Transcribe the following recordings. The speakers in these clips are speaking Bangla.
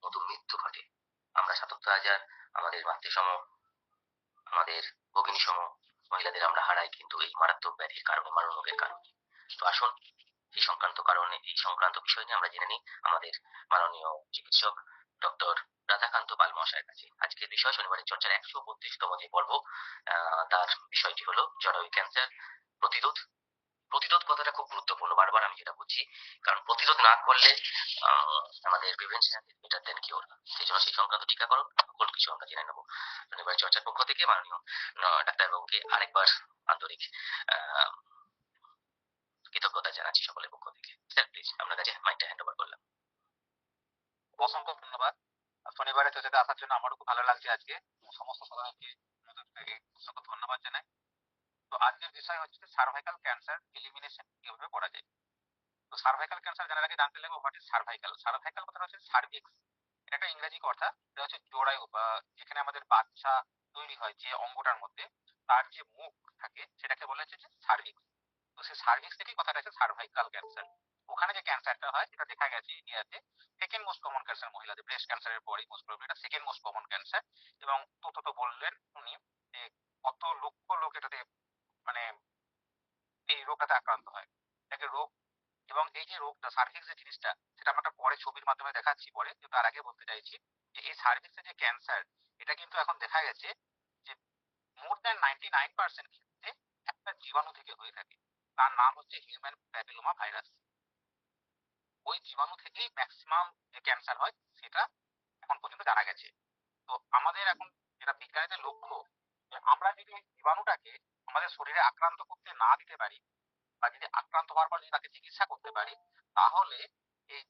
নতুন মৃত্যু ঘটে। আমরা ৭৭,০০০ আমাদের মাতৃসম, আমাদের ভগিনীসম মহিলাদের আমরা হারাই কিন্তু এই মারাত্মক ব্যাধির কারণে, মারণ রোগের কারণে। তো আসুন এই সংক্রান্ত বিষয় নিয়ে আমরা জেনে নিই আমাদের মাননীয় চিকিৎসক ডক্টর রাধাকান্ত পাল মহাশয়ের কাছে। আজকের বিষয় শনিবারের চর্চার ১৩২তম যে পর্ব, তার বিষয়টি হলো জরায়ু ক্যান্সার প্রতিরোধ। প্রতিরোধ কথাটা খুব গুরুত্বপূর্ণ, বারবার আমি যেটা বলছি, কারণ প্রতিরোধ না করলে আমাদের prevention is better then cure. সেই জন্য সেই সংক্রান্ত টিকাকরণ সকল কিছু আমরা জেনে নেবো। শনিবার চর্চার পক্ষ থেকে মাননীয় ডাক্তারবাবুকে আরেকবার আন্তরিক আহ, কৃতজ্ঞতা জানাচ্ছি সকলের পক্ষ থেকে। স্যার প্লিজ আপনার কাছে মাইকটা হ্যান্ড ওভার করলাম। অসংখ্য ধন্যবাদ। শনিবারে চর্চাতে আসার জন্য আমারও খুব ভালো লাগছে। আজকে সমস্ত সদস্যকে নতুন থেকে অসংখ্য ধন্যবাদ জানাই। তো আজকের বিষয় হচ্ছে সার্ভাইকাল ক্যান্সার এলিমিনেশন কিভাবে করা যায়। তো সার্ভাইকাল ক্যান্সার জানার আগে জানতে লাগবে হোয়াট ইজ সার্ভাইকাল। সার্ভাইকাল কথাটা হচ্ছে সার্ভিক্স, এটা একটা ইংরেজি কথা। এটা হচ্ছে জরায়ু বা যেখানে আমাদের বাচ্চা তৈরি হয়, যে অঙ্গটার মধ্যে তার যে মুখ থাকে সেটাকে বলা হচ্ছে যে সার্ভিক্স। তো সেই সার্ভিক্স থেকেই কথাটা আছে সার্ভাইকাল ক্যান্সার। ওখানে যে ক্যান্সারটা হয় সেটা দেখা গেছে ইন্ডিয়াতে সেকেন্ড মোস্ট কমন ক্যান্সার, মহিলাদের ব্রেস্ট ক্যান্সারের পরেই মোস্ট প্রবলি এটা সেকেন্ড মোস্ট কমন ক্যান্সার। এবং তথ্য তো বললেন উনি যে কত লক্ষ লোক এটাতে মানে এই রোগটাতে আক্রান্ত হয়, এটাকে রোগ। এবং এই যে রোগটা সার্ভিক্স যে জিনিসটা, সেটা আমরা একটা পরে ছবির মাধ্যমে দেখাচ্ছি পরে, কিন্তু তার আগে বলতে চাইছি যে এই সার্ভিক্সের যে ক্যান্সার, এটা কিন্তু এখন দেখা গেছে যে মোর দ্যান 99% ক্ষেত্রে একটা জীবাণু থেকে হয়ে থাকে। তার নাম হচ্ছে হিউম্যান প্যাপিলোমা ভাইরাস। ওই জীবাণু থেকেই ম্যাক্সিমাম যে ক্যান্সার হয় সেটা এখন পর্যন্ত জানা গেছে। তো আমাদের এখন যেটা বিজ্ঞানীদের লক্ষ্য, যে আমরা যদি ওই জীবাণুটাকে আমাদের শরীরে আক্রান্ত করতে না দিতে পারি, বা যদি আক্রান্ত হওয়ার পর যদি তাকে চিকিৎসা করতে পারি, তাহলে এই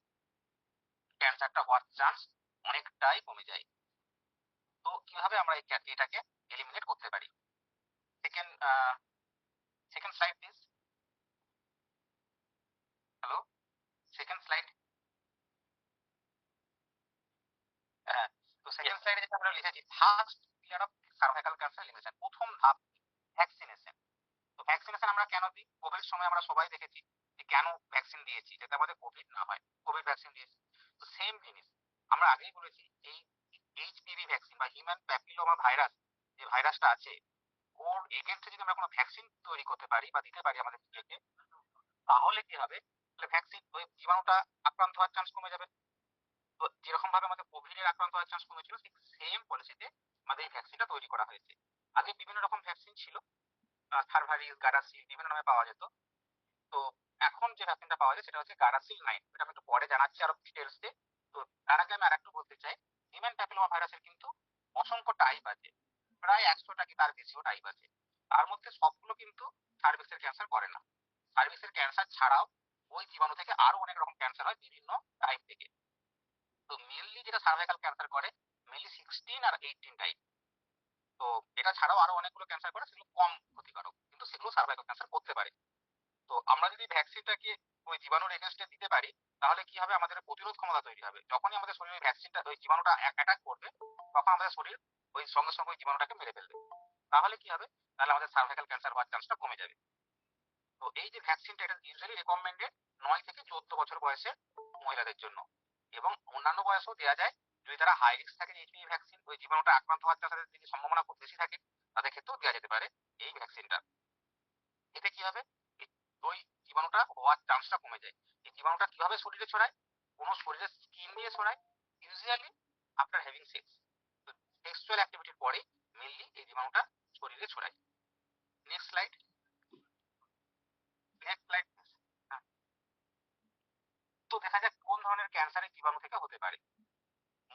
ক্যান্সারটা হওয়ার চান্স অনেকটাই কমে যায়। তো কিভাবে আমরা এটাকে এলিমিনেট করতে পারি? Second second slide please. Hello, second slide. হ্যাঁ, তো সেকেন্ড স্লাইডে যেটা আমরা লিখেছি, first pillar of cervical cancer elimination, প্রথম ধাপ ভ্যাকসিনেশন। তো ভ্যাকসিনেশন আমরা কেন দিই? কোভিড সময় আমরা সবাই দেখেছি যে কেন ভ্যাকসিন দিয়েছি, যাতে আমাদের কোভিড না হয়, কোভিড ভ্যাকসিন দিয়েছি। তো সেম জিনিস আমরা আগেই বলেছি, এই এইচপিভি ভ্যাকসিন বা হিউম্যান প্যাপিলোমা ভাইরাস, যে ভাইরাসটা আছে, ওর এগেনস্টে যদি আমরা কোনো ভ্যাকসিন তৈরি করতে পারি বা দিতে পারি আমাদের নিজেকে, তাহলে কি হবে, ভ্যাকসিন ওই জীবাণুটা আক্রান্ত হওয়ার চান্স কমে যাবে। তো যেরকম ভাবে আমাদের কোভিড এর আক্রান্ত হওয়ার চান্স কমেছিল, ঠিক সেম পলিসিতে আমাদের এই ভ্যাকসিনটা তৈরি করা হয়েছে। আগে বিভিন্ন রকম ভ্যাকসিন ছিল, সার্ভারিস, গারাসিল, বিভিন্ন নামে পাওয়া যেত। তো এখন যে ভ্যাকসিনটা পাওয়া যায় সেটা হচ্ছে গারাসিল 9, এটা আমি একটু পরে জানাচ্ছি আরো ডিটেলসে। তো তার আগে আমি আরেকটু বলতে চাই, হিউম্যান প্যাপিলোমা ভাইরাসের কিন্তু অসংখ্য টাইপ আছে, প্রায় 100টা কি তার বেশিও টাইপ আছে। তার মধ্যে সবগুলো কিন্তু সার্ভিক্সের ক্যান্সার করে না। সার্ভিক্সের ক্যান্সার ছাড়াও ওই জীবাণু থেকে আরো অনেক রকম ক্যান্সার হয় বিভিন্ন টাইপ থেকে। তো মেনলি যেটা সার্ভাইকাল ক্যান্সার করে, মেনলি 16 আর 18 টাইপ। তো এটা ছাড়াও আরো অনেকগুলো ক্যান্সার করে, সেগুলো কম ক্ষতিকারক, কিন্তু সেগুলো সার্ভাইকাল ক্যান্সার করতে পারে। তো আমরা যদি ভ্যাকসিনটাকে ওই জীবাণুর এগেনস্টে দিতে পারি, তাহলে কি হবে, আমাদের প্রতিরোধ ক্ষমতা তৈরি হবে। যখনই আমাদের শরীরে ভ্যাকসিনটা ওই জীবাণুটা অ্যাটাক করবে, তখন আমাদের শরীর ওই সঙ্গে সঙ্গে ওই জীবাণুটাকে মেরে ফেলবে। তাহলে কি হবে, তাহলে আমাদের সার্ভাইকাল ক্যান্সার হওয়ার চান্সটা কমে যাবে। তো এই যে ভ্যাকসিনটা, এটা ইউজুয়ালি রেকমেন্ডেড 9 থেকে 14 বছর বয়সের মহিলাদের জন্য, এবং অন্যান্য বয়সেও দেওয়া যায়। যদি তারা হাই রিস্ক থাকে এইচপিভি ভ্যাকসিন, ওই জীবাণুটা আক্রান্ত হওয়ার চান্সের যদি সম্ভাবনা খুব বেশি থাকে, তাদের ক্ষেত্রেও দেওয়া যেতে পারে এই ভ্যাকসিনটা। এতে কি হবে, ওই জীবাণুটা হওয়ার চান্সটা কমে যায়। এই জীবাণুটা কিভাবে শরীরে ছড়ায়? কোনো শরীরের স্কিন দিয়ে ছড়ায়, ইউজুয়ালি আফটার হ্যাভিং সেক্স। তো সেক্সুয়াল অ্যাক্টিভিটির পরে মেনলি এই জীবাণুটা শরীরে ছড়ায়। Next slide, next slide. তো দেখা যাক কোন ধরনের ক্যান্সারের জীবাণু থেকে হতে পারে।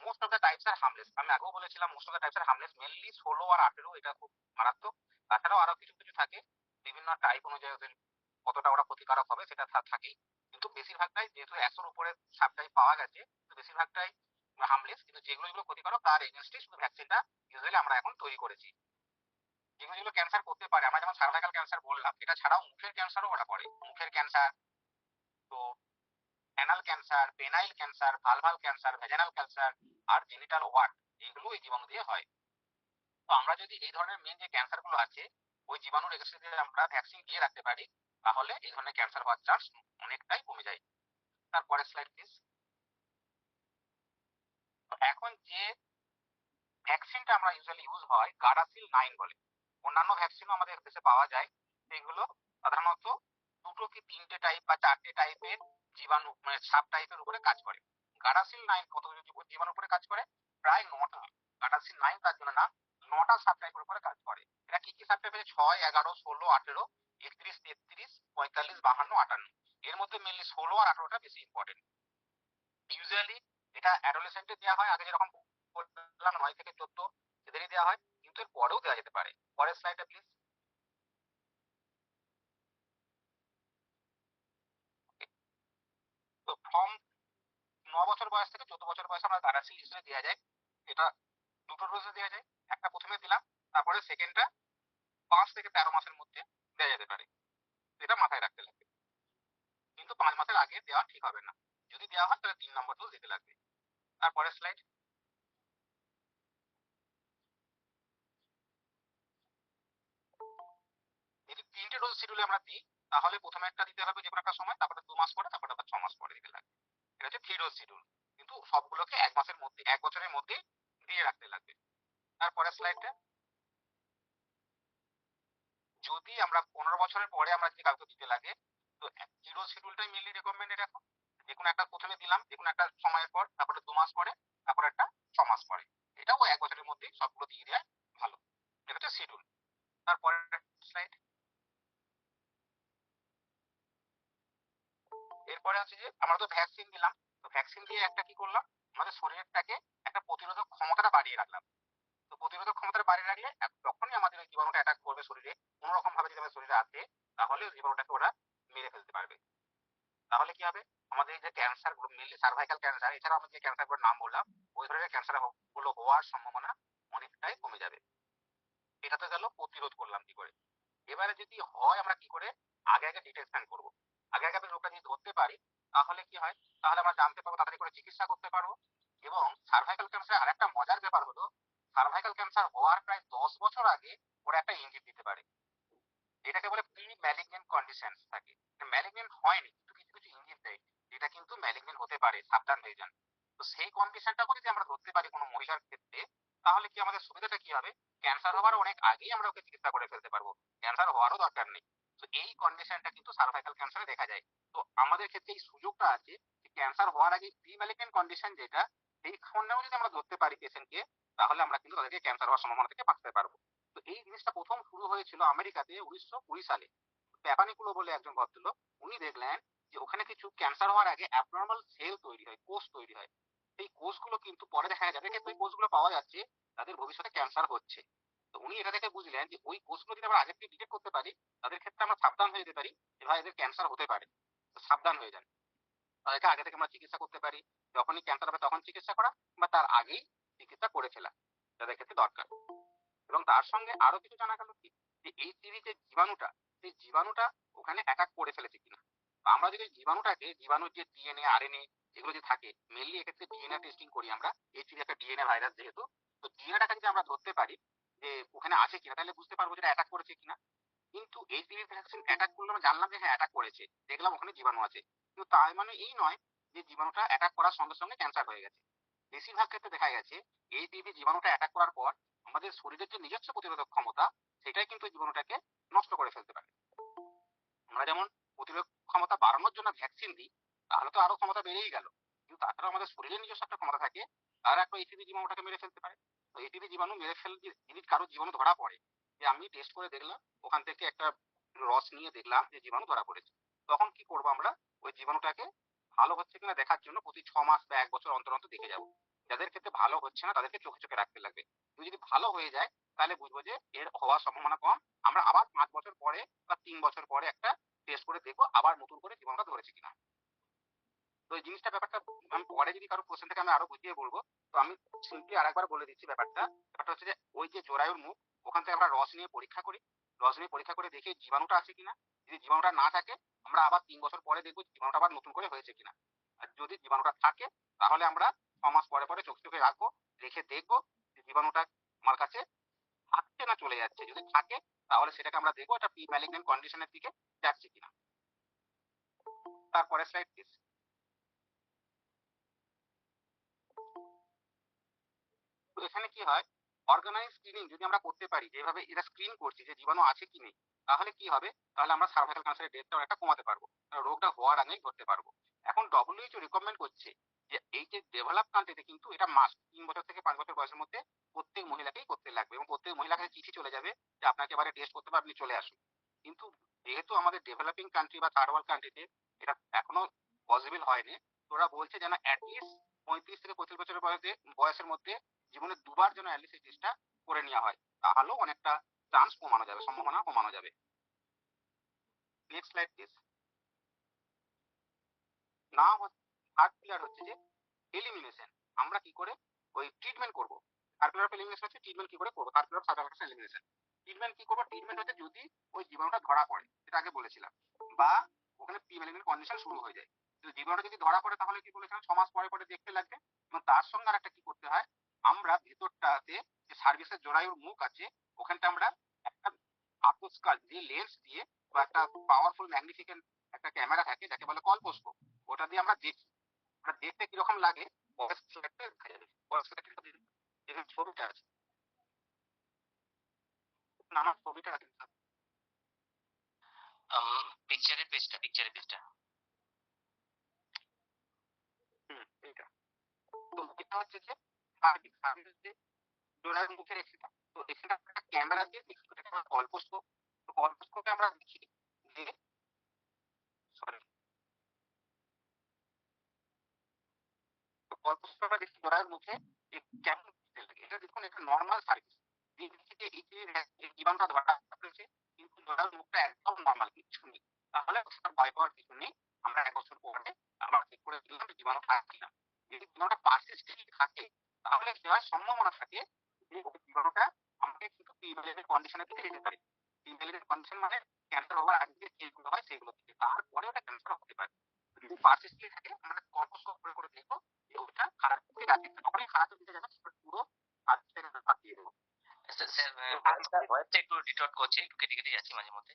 Most of the types are harmless, আমি আগেও বলেছিলাম most of the types are harmless, mainly 16 আর 18 এটা খুব মারাত্মক। তাছাড়াও আরো কিছু কিছু থাকে, বিভিন্ন টাইপ অনুযায়ী ওদের কতটা ওরা ক্ষতিকারক হবে সেটা থাকেই। কিন্তু বেশিরভাগটাই, যেহেতু 100-র উপরে সাব টাইপ পাওয়া গেছে, তো বেশিরভাগটাই হার্মলেস। কিন্তু যেগুলো যেগুলো ক্ষতিকারক তার এগেনস্টে শুধু ভ্যাকসিনটা ইউজুয়ালি আমরা এখন তৈরি করেছি। যেগুলো যেগুলো ক্যান্সার করতে পারে, আমরা যেমন সার্ভাইকাল ক্যান্সার বললাম, এটা ছাড়াও মুখের ক্যান্সারও ওরা করে, মুখের ক্যান্সার, তো anal cancer, penile cancer, vulval cancer, vaginal cancer, আর জেনিটাল ওয়ার্ট, এগুলো এই জীবাণু দিয়ে হয়। তো আমরা যদি এই ধরনের মেন যে ক্যান্সার গুলো আছে, ওই জীবাণুর এগেনস্টে যদি আমরা ভ্যাকসিন দিয়ে রাখতে পারি, তাহলে এই ধরনের ক্যান্সার হওয়ার চান্স অনেকটাই কমে যায়। তারপরে স্লাইড প্লিজ। এখন যে ভ্যাকসিনটা আমরা ইউজুয়ালি ইউজ হয় গার্ডাসিল 9 বলে। অন্যান্য ভ্যাকসিনও আমাদের দেশে পাওয়া যায়, সেগুলো সাধারণত 2 কি 3টে টাইপ বা 4টে টাইপের জীবাণু মানে সাব টাইপের উপরে কাজ করে। গার্ডাসিল 9 কত জীবাণুর উপরে কাজ করে? প্রায় 9টা। গার্ডাসিল 9 তার জন্য না, 9টা সাব টাইপের উপরে কাজ করে। এটা কি কি সাব টাইপ আছে? 6, 11, 16, 18, 31, 33, 45, 52, 58। এর মধ্যে মেনলি 16 আর 18টা বেশি ইম্পর্টেন্ট। ইউজুয়ালি এটা অ্যাডোলেসেন্টে দেওয়া হয়, আগে যেরকম বললাম 9 থেকে 14 এদেরই দেওয়া হয়, কিন্তু এর পরেও দেওয়া যেতে পারে। পরের স্লাইডে প্লিজ। তো ফ্রম 9 বছর বয়স থেকে 14 বছর বয়সে আমরা গার্ডাসিল হিসেবে দেওয়া যায়। এটা দুটো ডোজে দেওয়া যায়, একটা প্রথমে দিলাম, তারপরে সেকেন্ডটা 5 থেকে 13 মাসের মধ্যে দেওয়া যেতে পারে। এটা মাথায় রাখতে লাগবে, কিন্তু 5 মাসের আগে দেওয়া ঠিক হবে না। যদি দেওয়া হয় তাহলে 3 নম্বর ডোজ দিতে লাগবে। তারপরে স্লাইড। যদি 3টে ডোজ শিডিউলে আমরা দিই, তাহলে প্রথমে একটা দিতে হবে যে কোনো একটা সময়, তারপরে 2 মাস পরে, তারপরে আবার 6 মাস পরে দিতে লাগবে। এটা হচ্ছে 3 ডোজ শিডিউল, কিন্তু সবগুলোকে 1 মাসের মধ্যে 1 বছরের মধ্যে দিয়ে রাখতে লাগবে। তারপরে স্লাইডটা। যদি আমরা 15 বছরের পরে আমরা যদি কাউকে দিতে লাগে, তো 0 শিডিউলটাই মেনলি রেকমেন্ডেড এখন। যে কোনো একটা প্রথমে দিলাম, যে কোনো একটা সময়ের পর, তারপরে 2 মাস পরে, তারপরে একটা 6 মাস পরে। এটাও 1 বছরের মধ্যেই সবগুলো দিয়ে দেওয়া ভালো। এটা হচ্ছে শিডিউল। তারপরে স্লাইড। এরপরে হচ্ছে যে আমরা তো ভ্যাকসিন দিলাম, তো ভ্যাকসিন দিয়ে একটা কি করলাম, আমাদের শরীরটাকে একটা প্রতিরোধক ক্ষমতাটা বাড়িয়ে রাখলাম। তো প্রতিরোধক ক্ষমতাটা বাড়িয়ে রাখলে যখনই আমাদের ওই জীবাণুটা অ্যাটাক করবে শরীরে, কোনো রকম ভাবে যদি আমাদের শরীরে আসে, তাহলে ওই জীবাণুটাকে ওরা মেরে ফেলতে পারবে। তাহলে কি হবে, আমাদের এই যে ক্যান্সার গুলো, মেনলি সার্ভাইকাল ক্যান্সার, এছাড়াও আমি যে ক্যান্সার গুলোর নাম বললাম, ওই ধরনের ক্যান্সার গুলো হওয়ার সম্ভাবনা অনেকটাই কমে যাবে। এটা তো গেল প্রতিরোধ করলাম কি করে। এবারে যদি হয় আমরা কি করে আগে আগে ডিটেকশন করব। আগে আগে আমি রোগটা যদি ধরতে পারি, তাহলে কি হয়, তাহলে আমরা জানতে পারবো, তাড়াতাড়ি করে চিকিৎসা করতে পারবো। এবং সার্ভাইকাল ক্যান্সার আরেকটা মজার ব্যাপার হলো, সার্ভাইকাল ক্যান্সার হওয়ার প্রায় 10 বছর আগে ওরা একটা ইঙ্গিত দিতে পারে। এটাকে বলে প্রি ম্যালিগনেন্ট কন্ডিশন থাকে। ম্যালিগনেন্ট হয়নি, কিন্তু কিছু কিছু ইঙ্গিত দেয় যেটা কিন্তু ম্যালিগনেন্ট হতে পারে, সাবধান হয়ে যান। তো সেই কন্ডিশনটাকে যদি আমরা ধরতে পারি কোনো মহিলার ক্ষেত্রে, তাহলে কি আমাদের সুবিধাটা কি হবে, ক্যান্সার হওয়ার অনেক আগেই আমরা ওকে চিকিৎসা করে ফেলতে পারবো, ক্যান্সার হওয়ারও দরকার নেই। তো এই কন্ডিশনটা কিন্তু সার্ভাইকাল ক্যান্সারে দেখা যায়। তো আমাদের ক্ষেত্রে এই সুযোগটা আছে যে ক্যান্সার হওয়ার আগে প্রি ম্যালিগনেন্ট কন্ডিশন যেটা, সেই খণ্ডেও যদি আমরা ধরতে পারি পেশেন্টকে, তাহলে আমরা কিন্তু তাদেরকে ক্যান্সার হওয়ার সম্ভাবনা থেকে বাঁচতে পারবো। তো এই জিনিসটা প্রথম শুরু হয়েছিল আমেরিকাতে 1920 সালে। প্যাপানিকুলো বলে একজন ভদ্রলোক, উনি দেখলেন যে ওখানে কিছু ক্যান্সার হওয়ার আগে অ্যাবনর্মাল সেল তৈরি হয়, কোষ তৈরি হয়। সেই কোষগুলো কিন্তু পরে দেখা যায় যাদেরকে ওই কোষগুলো পাওয়া যাচ্ছে, তাদের ভবিষ্যতে ক্যান্সার হচ্ছে। তো উনি এটা দেখে বুঝলেন যে ওই কোষগুলো যদি আমরা আগে থেকে ডিটেক্ট করতে পারি, তাদের ক্ষেত্রে আমরা সাবধান হয়ে যেতে পারি যে ভাই এদের ক্যান্সার হতে পারে, তো সাবধান হয়ে যান। তাদেরকে আগে থেকে আমরা চিকিৎসা করতে পারি, যখনই ক্যান্সার হবে তখন চিকিৎসা করা, বা তার আগেই চিকিৎসা করে ফেলা যাদের ক্ষেত্রে দরকার। এবং তার সঙ্গে আরো কিছু জানা গেল কি, যে এই সিরিজের জীবাণুটা, সেই জীবাণুটা ওখানে অ্যাটাক করে ফেলেছে কিনা। তো আমরা যদি জীবাণুটাকে, জীবাণুর যে ডিএনএ আরএনএ যেগুলো যে থাকে, মেনলি এক্ষেত্রে ডিএনএ টেস্টিং করি আমরা, এই সিরিজ একটা ডিএনএ ভাইরাস যেহেতু, তো ডিএনএটাকে যদি আমরা ধরতে পারি যে ওখানে আছে কিনা, তাহলে বুঝতে পারবো যেটা অ্যাটাক করেছে কিনা। কিন্তু এই সিরিজ ভ্যাকসিন অ্যাটাক করলে আমরা জানলাম যে হ্যাঁ অ্যাটাক করেছে, দেখলাম ওখানে জীবাণু আছে, কিন্তু তার মানে এই নয় যে জীবাণুটা অ্যাটাক করার সঙ্গে সঙ্গে ক্যান্সার হয়ে গেছে। বেশিরভাগ ক্ষেত্রে দেখা গেছে এই জীবাণুটা অ্যাটাক করার পর আমাদের শরীরের যে নিজস্ব প্রতিরোধক ক্ষমতা, সেটাই কিন্তু জীবাণুটাকে নষ্ট করে ফেলতে পারে। আমরা যেমন প্রতিরোধ ক্ষমতা বাড়ানোর জন্য ভ্যাকসিন দিই, তাহলে তো আরো ক্ষমতা বেড়েই গেল, কিন্তু তাছাড়া আমাদের শরীরের নিজস্ব একটা ক্ষমতা থাকে, তারা একটা এইটিভি জীবাণুটাকে মেরে ফেলতে পারে। তো এইটিভি জীবাণু মেরে ফেলতে যদি কারো জীবাণু ধরা পড়ে, যে আমি টেস্ট করে দেখলাম, ওখান থেকে একটা রস নিয়ে দেখলাম যে জীবাণু ধরা পড়েছে, তখন কি করবো আমরা, ওই জীবাণুটাকে ভালো হচ্ছে কিনা দেখার জন্য প্রতি 6 মাস বা 1 বছর অন্তর অন্তর দেখে যাবো। যাদের ক্ষেত্রে ভালো হচ্ছে না তাদেরকে চোখে চোখে রাখতে লাগবে। যদি ভালো হয়ে যায়, তাহলে বুঝবো যে এর হওয়ার সম্ভাবনা কম, আমরা আবার 5 বছর পরে বা 3 বছর পরে একটা টেস্ট করে দেখবো আবার নতুন করে জীবাণুটা ধরেছে কিনা। তো এই জিনিসটা ব্যাপারটা আমি পরে যদি কারো কোশ্চেন থেকে আমি আরো বুঝিয়ে বলবো। তো আমি সিম্পলি আরেকবার বলে দিচ্ছি ব্যাপারটা। ব্যাপারটা হচ্ছে যে ওই যে জরায়ুর মুখ, ওখান থেকে আমরা রস নিয়ে পরীক্ষা করি, রস নিয়ে পরীক্ষা করে দেখি জীবাণুটা আছে কিনা। যদি জীবাণুটা না থাকে, আমরা আবার 3 বছর পরে দেখবো জীবাণুটা আবার নতুন করে হয়েছে কিনা। আর যদি জীবাণুটা থাকে, তাহলে আমরা 6 মাস পরে পরে চোখে চোখে রাখবো, রেখে দেখবো যে জীবাণুটা আমার কাছে থাকছে না চলে যাচ্ছে। যদি থাকে, তাহলে সেটাকে আমরা দেখবো এটা প্রি ম্যালিগন্যান্ট কন্ডিশনের দিকে যাচ্ছে কিনা। তারপরে স্লাইড প্লিজ। এখানে কি হয়, অর্গানাইজ স্ক্রিনিং যদি আমরা করতে পারি, যেভাবে এটা স্ক্রিন করছি যে জীবাণু আছে কি নেই, তাহলে কি হবে, তাহলে আমরা সার্ভাইকাল ক্যান্সারের ডেথটা অনেকটা কমাতে পারবো, রোগটা হওয়ার আগেই ধরতে পারবো। এখন ডব্লিউএইচও রিকমেন্ড করছে যে এই যে ডেভেলপ কান্ট্রিতে কিন্তু এটা মাস্ট 3 বছর থেকে 5 বছর বয়সের মধ্যে প্রত্যেক মহিলাকেই করতে লাগবে, এবং প্রত্যেক মহিলাকে চিঠি চলে যাবে যে আপনাকে এবারে টেস্ট করতে হবে, আপনি চলে আসুন। কিন্তু যেহেতু আমাদের ডেভেলপিং কান্ট্রি বা থার্ড ওয়ার্ল্ড কান্ট্রিতে এটা এখনো পসিবল হয়নি, তো ওরা বলছে যেন অ্যাটলিস্ট 35 থেকে 35 বছরের বয়সের মধ্যে জীবনে দুবার যেন অ্যাটলিস্ট এই টেস্টটা করে নেওয়া হয়, তাহলেও অনেকটা চান্স কমানো যাবে, সম্ভাবনা কমানো যাবে। Next slide please. না, থার্ড পিলার হচ্ছে যে এলিমিনেশন। আমরা কি করে ওই ট্রিটমেন্ট করবো, থার্ড পিলার অফ এলিমিনেশন হচ্ছে ট্রিটমেন্ট কি করে করবো, third pillar of cervical elimination. Treatment কি করবো, ট্রিটমেন্ট হচ্ছে যদি ওই জীবাণুটা ধরা পড়ে, যেটা আগে বলেছিলাম, বা ওখানে প্রি ম্যালিগন্যান্ট কন্ডিশন শুরু হয়ে যায়। তো জীবাণুটা যদি ধরা পড়ে তাহলে কি বলেছিলাম 6 মাস পরে পরে দেখতে লাগবে, এবং তার সঙ্গে আর একটা কি করতে হয়, আমরা ভেতরটাতে যে সার্ভিসের জরায়ুর মুখ আছে ওখানটা আমরা একটা আপোস্কাল যে লেন্স দিয়ে বা একটা পাওয়ারফুল ম্যাগনিফিকেন্ট একটা ক্যামেরা থাকে যাকে বলে কল্পোস্কোপ, ওটা দিয়ে আমরা দেখি, ওটা দেখতে কিরকম লাগে বয়স ফ্ল্যাটে দেখা যাবে। বয়স ফ্ল্যাটের সাথে যেখানে ছবিটা আছে, না আমার ছবিটা আছে, পিকচারের পেজটা এইটা। তো এটা হচ্ছে যে সার্ভিস, সার্ভিস যে ডোনার মুখে রেখে, তো এখানে আমরা একটা ক্যামেরা দিয়ে দেখি, ওটাকে আমরা কল্পোস্কোপ, তো কল্পোস্কোপে আমরা দেখি যে, সরি, তো কল্পোস্কোপে আমরা দেখি ডোনার মুখে যে কেমন দেখতে লাগে। এটা দেখুন একটা নর্মাল সার্ভিস, এই যে এই যে জীবাণুটা ধরা পড়েছে কিন্তু ডোনার মুখটা একদম নর্মাল, কিছু নেই, তাহলে ওটা ভয় পাওয়ার কিছু নেই। আমরা 1 বছর পরে আবার চেক করে দিলাম জীবাণু থাকে কিনা। যদি জীবাণুটা পারসিস্টেন্ট থাকে তাহলে কি হয়, সম্ভাবনা থাকে যে ওই জীবাণুটা আমাকে কিন্তু প্রিভেলেন্ট কন্ডিশনের দিকে যেতে পারে। প্রিভেলেন্ট কন্ডিশন মানে ক্যান্সার হওয়ার আগে যে স্টেজগুলো হয় সেগুলো থেকে, তারপরে ওটা ক্যান্সার হতে পারে। যদি পারসিস্টেন্ট থাকে আমরা কল্পোস্কোপ করে করে দেখবো যে ওটা খারাপ দিকে যাচ্ছে, তখনই খারাপ দিকে যাবে, সেটা পুরো সার্ভিসটাকে বাদ দিয়ে দেবো। স্যার ভয়েসটা একটু ডিটর্ট করছে, একটু কেটে কেটে যাচ্ছে মাঝে মধ্যে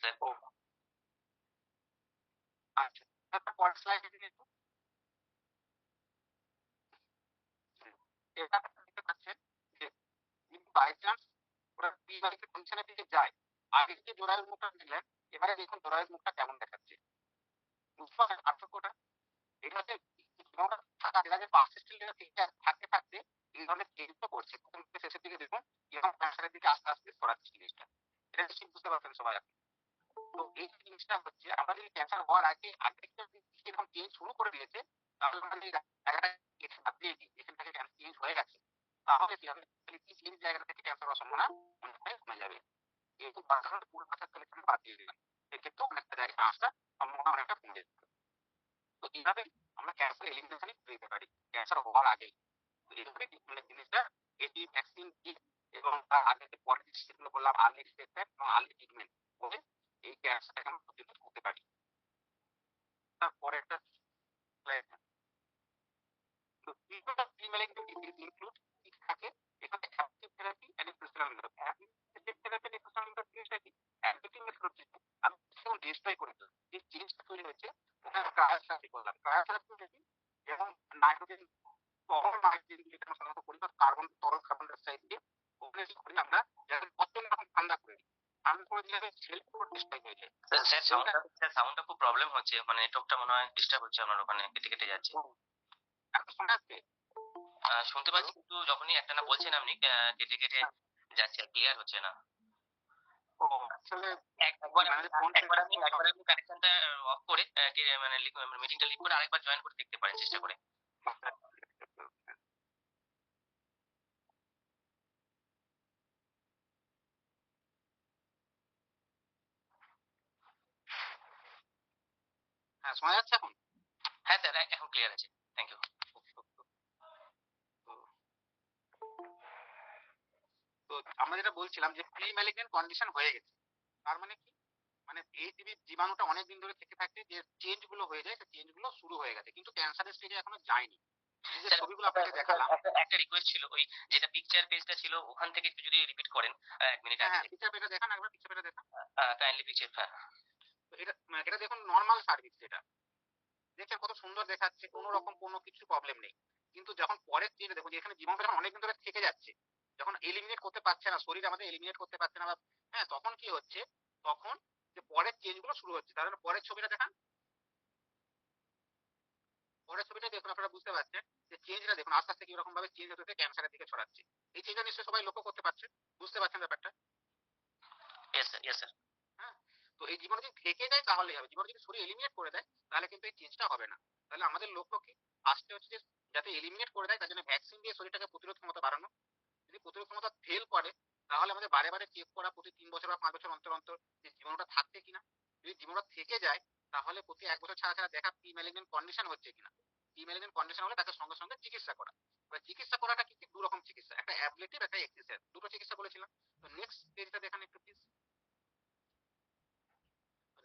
স্যার। ও আচ্ছা, তারপর পরের স্লাইডে একটু এটা দেখতে পাচ্ছেন যে যদি বাই চান্স ওরা প্রিভাইকে কন্ডিশনের দিকে যায়, আগে যে জোড়ায়ের মুখটা দেখলেন, এবারে দেখুন জোড়ায়ের মুখটা কেমন দেখাচ্ছে, বুঝতে পারছেন পার্থক্যটা? এটা হচ্ছে জীবাণুটা থাকা, যেটা যে পারসিস্টেন্ট থাকতে থাকতে এই ধরনের চেঞ্জটা করছে, প্রথম থেকে শেষের দিকে দেখুন এরকম ক্যান্সারের দিকে আস্তে আস্তে ছড়াচ্ছে জিনিসটা। এটা নিশ্চয়ই বুঝতে পারছেন সবাই আপনি। তো এই যে জিনিসটা হচ্ছে, আমরা যদি ক্যান্সার হওয়ার আগে আগে থেকে যদি এরকম চেঞ্জ শুরু করে দিয়েছে, তাহলে আমরা যদি জায়গাটা কেটে বাদ দিয়ে দিই, যেখান থেকে ক্যান্সার চেঞ্জ হয়ে গেছে, তাহলে কি হবে, সেই জায়গা থেকে ক্যান্সার হওয়ার সম্ভাবনা অনেকটাই কমে যাবে। যেহেতু বাচ্চারা পুরো বাচ্চার কালেকশন বাদ দিয়ে দিলাম, সেক্ষেত্রেও অনেকটা জায়গায় চান্সটা সম্ভাবনা অনেকটা কমে যেতে পারে। তো এইভাবে আমরা ক্যান্সার এলিমিনেশনই করে দিতে পারি ক্যান্সার হওয়ার আগে। তো এইভাবে মানে জিনিসটা এটি ভ্যাকসিন কিট এবং তার আগে যে পরে যেগুলো বললাম আর্লি ডিটেকশন এবং আর্লি ট্রিটমেন্ট করে এই ক্যান্সারটাকে আমরা প্রতিরোধ করতে পারি। তারপরে একটা slide, তো treatment of pre-malignant disease include ঠিক থাকে এখানে active therapy and president method. Active therapy and president method জিনিসটা কি, অ্যাক্টিভ মেথড হচ্ছে আমি সেরকম ডিস্ট্রয় করে দিই যে জিনিসটা তৈরি হয়েছে, ওখানে ক্রায়োথেরাপি করলাম। ক্রায়োথেরাপি কি, যেমন নাইট্রোজেন, তরল নাইট্রোজেন যেটা আমরা সাধারণত করি, বা কার্বন, তরল কার্বন ডাইঅক্সাইড দিয়ে ওখানে কি করি আমরা, যাতে প্রচন্ড রকম ঠান্ডা করে দিই, ঠান্ডা করে দিলে সেল পুরো ডিস্ট্রয় হয়ে যায়। স্যার সাউন্ডটা খুব প্রবলেম হচ্ছে, মানে নেটওয়ার্কটা মনে হয় ডিস্টার্ব হচ্ছে আপনার ওখানে, কেটে কেটে যাচ্ছে। এখন শোনা যাচ্ছে? শুনতে পাচ্ছি কিন্তু যখনই একটা না বলছেন আপনি কেটে কেটে যাচ্ছে, ক্লিয়ার হচ্ছে না। ও আসলে একবার মানে ফোন একবার আপনি কানেকশনটা অফ করে মানে মিটিংটা লিভ করে আরেকবার জয়েন করে দেখতে পারেন চেষ্টা করে। হ্যাঁ শোনা যাচ্ছে এখন? হ্যাঁ স্যার এখন ক্লিয়ার আছে, থ্যাংক ইউ। তো আমরা যেটা বলছিলাম যে প্রি ম্যালিগন্যান্ট কন্ডিশন হয়ে গেছে, তার মানে কি, মানে এই জীবাণুটা অনেকদিন ধরে থেকে থাকতে যে চেঞ্জ গুলো হয়ে যায়, সেই চেঞ্জ গুলো শুরু হয়ে গেছে, কিন্তু ক্যান্সারের স্টেজে এখনো যায়নি। এই যে ছবিগুলো আপনাকে দেখালাম, একটা রিকোয়েস্ট ছিল, ওই যেটা পিকচার পেজটা ছিল ওখান থেকে একটু যদি রিপিট করেন 1 মিনিট আগে। হ্যাঁ পিকচার পেজটা দেখান একবার, পিকচার পেজটা দেখান। Kindly picture. হ্যাঁ, তো এটা দেখুন নর্মাল সার্ভিস, যেটা দেখছেন কত সুন্দর দেখাচ্ছে, কোনো রকম কোনো কিছু প্রবলেম নেই। কিন্তু যখন পরের স্টেজে দেখুন যে এখানে জীবাণুটা যখন অনেকদিন ধরে থেকে যাচ্ছে, যখন এলিমিনেট করতে পারছে না, শরীর আমাদের এলিমিনেট করতে পারছে না বা হ্যাঁ, তখন কি হচ্ছে, তখন যে পরের চেঞ্জ গুলো শুরু হচ্ছে। তার মানে পরের ছবিটা দেখান, পরের ছবিটা দেখুন, আপনারা বুঝতে পারছেন যে চেঞ্জটা দেখুন আস্তে আস্তে কিরকম ভাবে চেঞ্জ হতে ক্যান্সারের দিকে ছড়াচ্ছে। এই চেঞ্জটা নিশ্চয়ই সবাই লক্ষ্য করতে পারছেন, বুঝতে পারছেন ব্যাপারটা। Yes sir, yes sir. হ্যাঁ, তো এই জীবাণু যদি থেকে যায় তাহলেই হবে, জীবাণু যদি শরীর এলিমিনেট করে দেয় তাহলে কিন্তু এই চেঞ্জটা হবে না। তাহলে আমাদের লক্ষ্য কি, ফার্স্টে হচ্ছে যে যাতে এলিমিনেট করে দেয় তার জন্য ভ্যাকসিন দিয়ে শরীরটাকে প্রতিরোধ ক্ষমতা বাড়ানো। যদি প্রতিরোধ ক্ষমতা ফেল করে তাহলে আমাদের বারে বারে চেক করা, প্রতি 3 বছর বা 5 বছর অন্তর অন্তর যে জীবাণুটা থাকছে কিনা। যদি জীবাণুটা থেকে যায় তাহলে প্রতি 1 বছর ছাড়া ছাড়া দেখা প্রি ম্যালিগন্যান্ট কন্ডিশন হচ্ছে কিনা। প্রি ম্যালিগন্যান্ট কন্ডিশন হলে তাকে সঙ্গে সঙ্গে চিকিৎসা করা। এবার চিকিৎসা করাটা কি কি, দু রকম চিকিৎসা, একটা অ্যাবলেটিভ, একটা এক্সিসের, দুটো চিকিৎসা বলেছিলাম। তো নেক্সট পেজটা দেখান একটু প্লিজ।